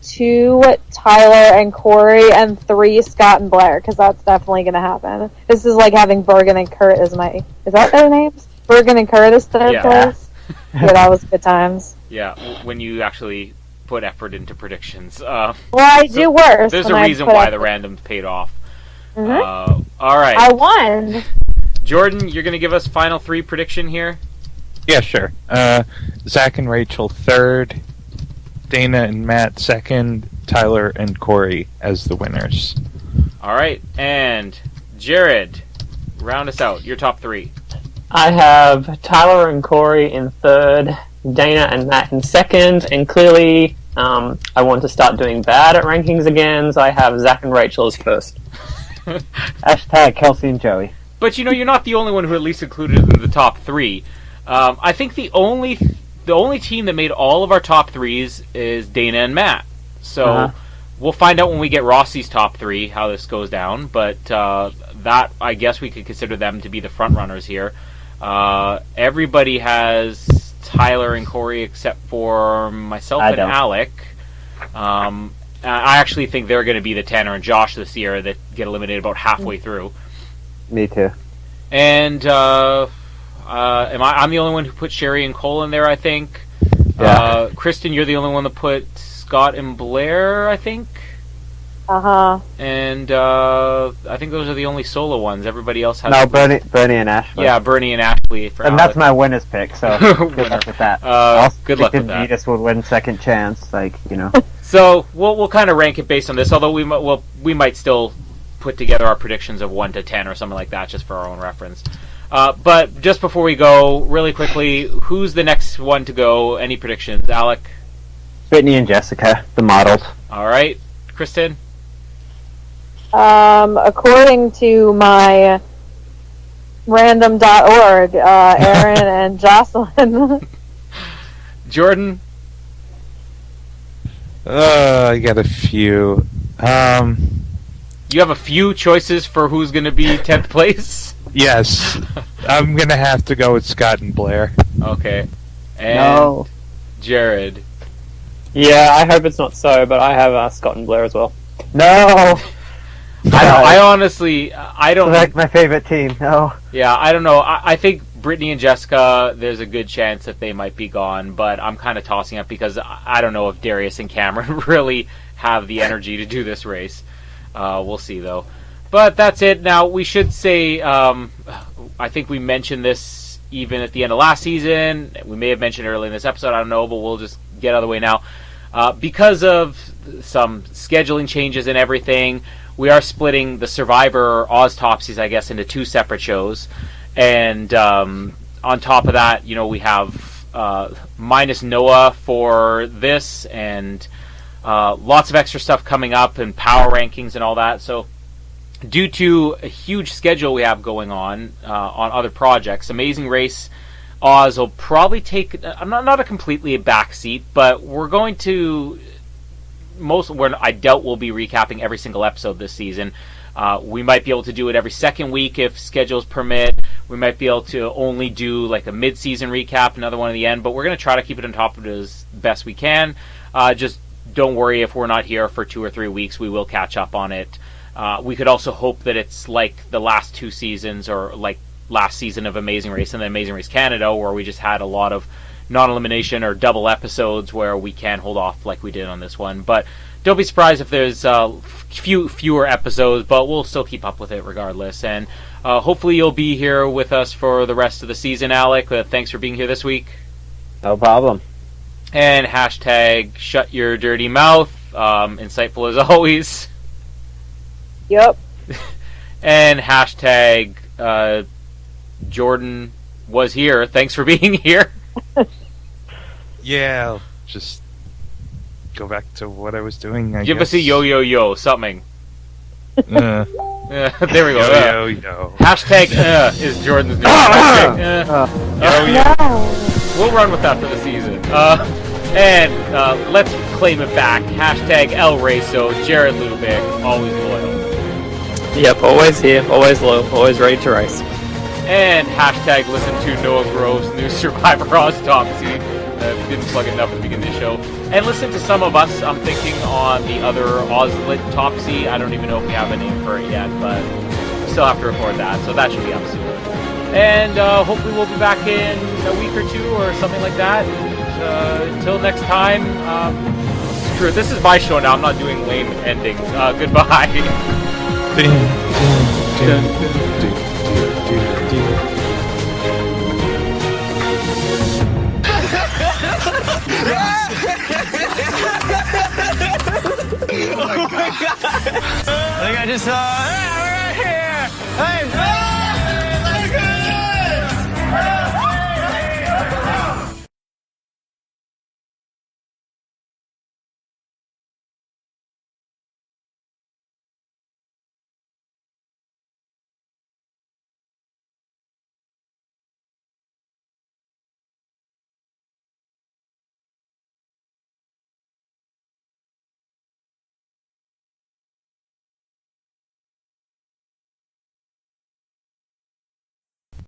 2 Tyler and Corey, and 3 Scott and Blair, because that's definitely going to happen. This is like having Bergen and Kurt as my... Is that their names? Bergen and Kurt is third place? Yeah, that was good times. Yeah, when you actually put effort into predictions. Well, I do worse. There's a reason why the randoms paid off. Mm-hmm. All right. I won. Jordan, you're going to give us final 3 prediction here? Yeah, sure. Zach and Rachel third, Dana and Matt second, Tyler and Corey as the winners. All right, and Jared, round us out. Your top 3. I have Tyler and Corey in third, Dana and Matt in second, and clearly I want to start doing bad at rankings again, so I have Zach and Rachel as first. Hashtag Kelsey and Joey. But you know, you're not the only one who at least included in the top 3. I think the only team that made all of our top 3s is Dana and Matt. So we'll find out when we get Rossi's top 3 how this goes down. But that, I guess we could consider them to be the front runners here. Everybody has Tyler and Corey except for myself and Alec. I actually think they're going to be the Tanner and Josh this year that get eliminated about halfway through. Me too. And I'm the only one who put Sherry and Cole in there, I think. Yeah. Kristen, you're the only one that put Scott and Blair, I think. And I think those are the only solo ones. Everybody else has... No, Bernie and Ashley. Yeah, Bernie and Ashley. For and Alex. that's my winner's pick, so good luck with that. Good luck with that. Vetus will win second chance, So we'll kind of rank it based on this, although we might still put together our predictions of 1 to 10 or something like that, just for our own reference. But just before we go, really quickly, who's the next one to go? Any predictions, Alec? Brittany and Jessica, the models. All right, Kristen. According to my random.org, Aaron and Jocelyn. Jordan. I got a few. You have a few choices for who's going to be 10th place? Yes. I'm going to have to go with Scott and Blair. Okay. And No. Jared. Yeah, I hope it's not so, but I have Scott and Blair as well. No! I honestly, I don't... Select my favorite team, no. Yeah, I don't know. I think Brittany and Jessica, there's a good chance that they might be gone, but I'm kind of tossing up because I don't know if Darius and Cameron really have the energy to do this race. We'll see, though. But that's it. Now, we should say, I think we mentioned this even at the end of last season. We may have mentioned it early in this episode. I don't know, but we'll just get out of the way now. Because of some scheduling changes and everything, we are splitting the Survivor Oztopsies, I guess, into 2 separate shows. And on top of that, we have minus Noah for this, and lots of extra stuff coming up, and power rankings and all that. So due to a huge schedule we have going on other projects, Amazing Race Oz will probably take not a completely backseat, but we're going to I doubt we'll be recapping every single episode this season. We might be able to do it every second week if schedules permit. We might be able to only do like a mid-season recap, another one at the end, but we're going to try to keep it on top of it as best we can. Just don't worry if we're not here for 2 or 3 weeks. We will catch up on it. We could also hope that it's like the last 2 seasons, or like last season of Amazing Race and then Amazing Race Canada, where we just had a lot of non-elimination or double episodes where we can hold off like we did on this one. But don't be surprised if there's fewer episodes, but we'll still keep up with it regardless. And hopefully you'll be here with us for the rest of the season, Alec. Thanks for being here this week. No problem. And hashtag shut your dirty mouth. Insightful as always. Yep. And hashtag Jordan was here. Thanks for being here. Yeah, I'll just go back to what I was doing, I Give guess. us a yo something. There we go. Yo. Hashtag is Jordan's new hashtag. We'll run with that for the season. And let's claim it back. Hashtag El Raso, Jared Lubick, always loyal. Yep, always here, always low, always ready to race. And hashtag listen to Noah Grove's new Survivor Oztopsy. Didn't plug it enough at the beginning of the show. And listen to some of us, I'm thinking, on the other Ozlit Topsy. I don't even know if we have a name for it yet, but we still have to record that, so that should be up soon. And hopefully we'll be back in a week or 2 or something like that. Until next time, screw it. This is my show now. I'm not doing lame endings. Goodbye. I think I just saw. Hey, we're right here. Hey.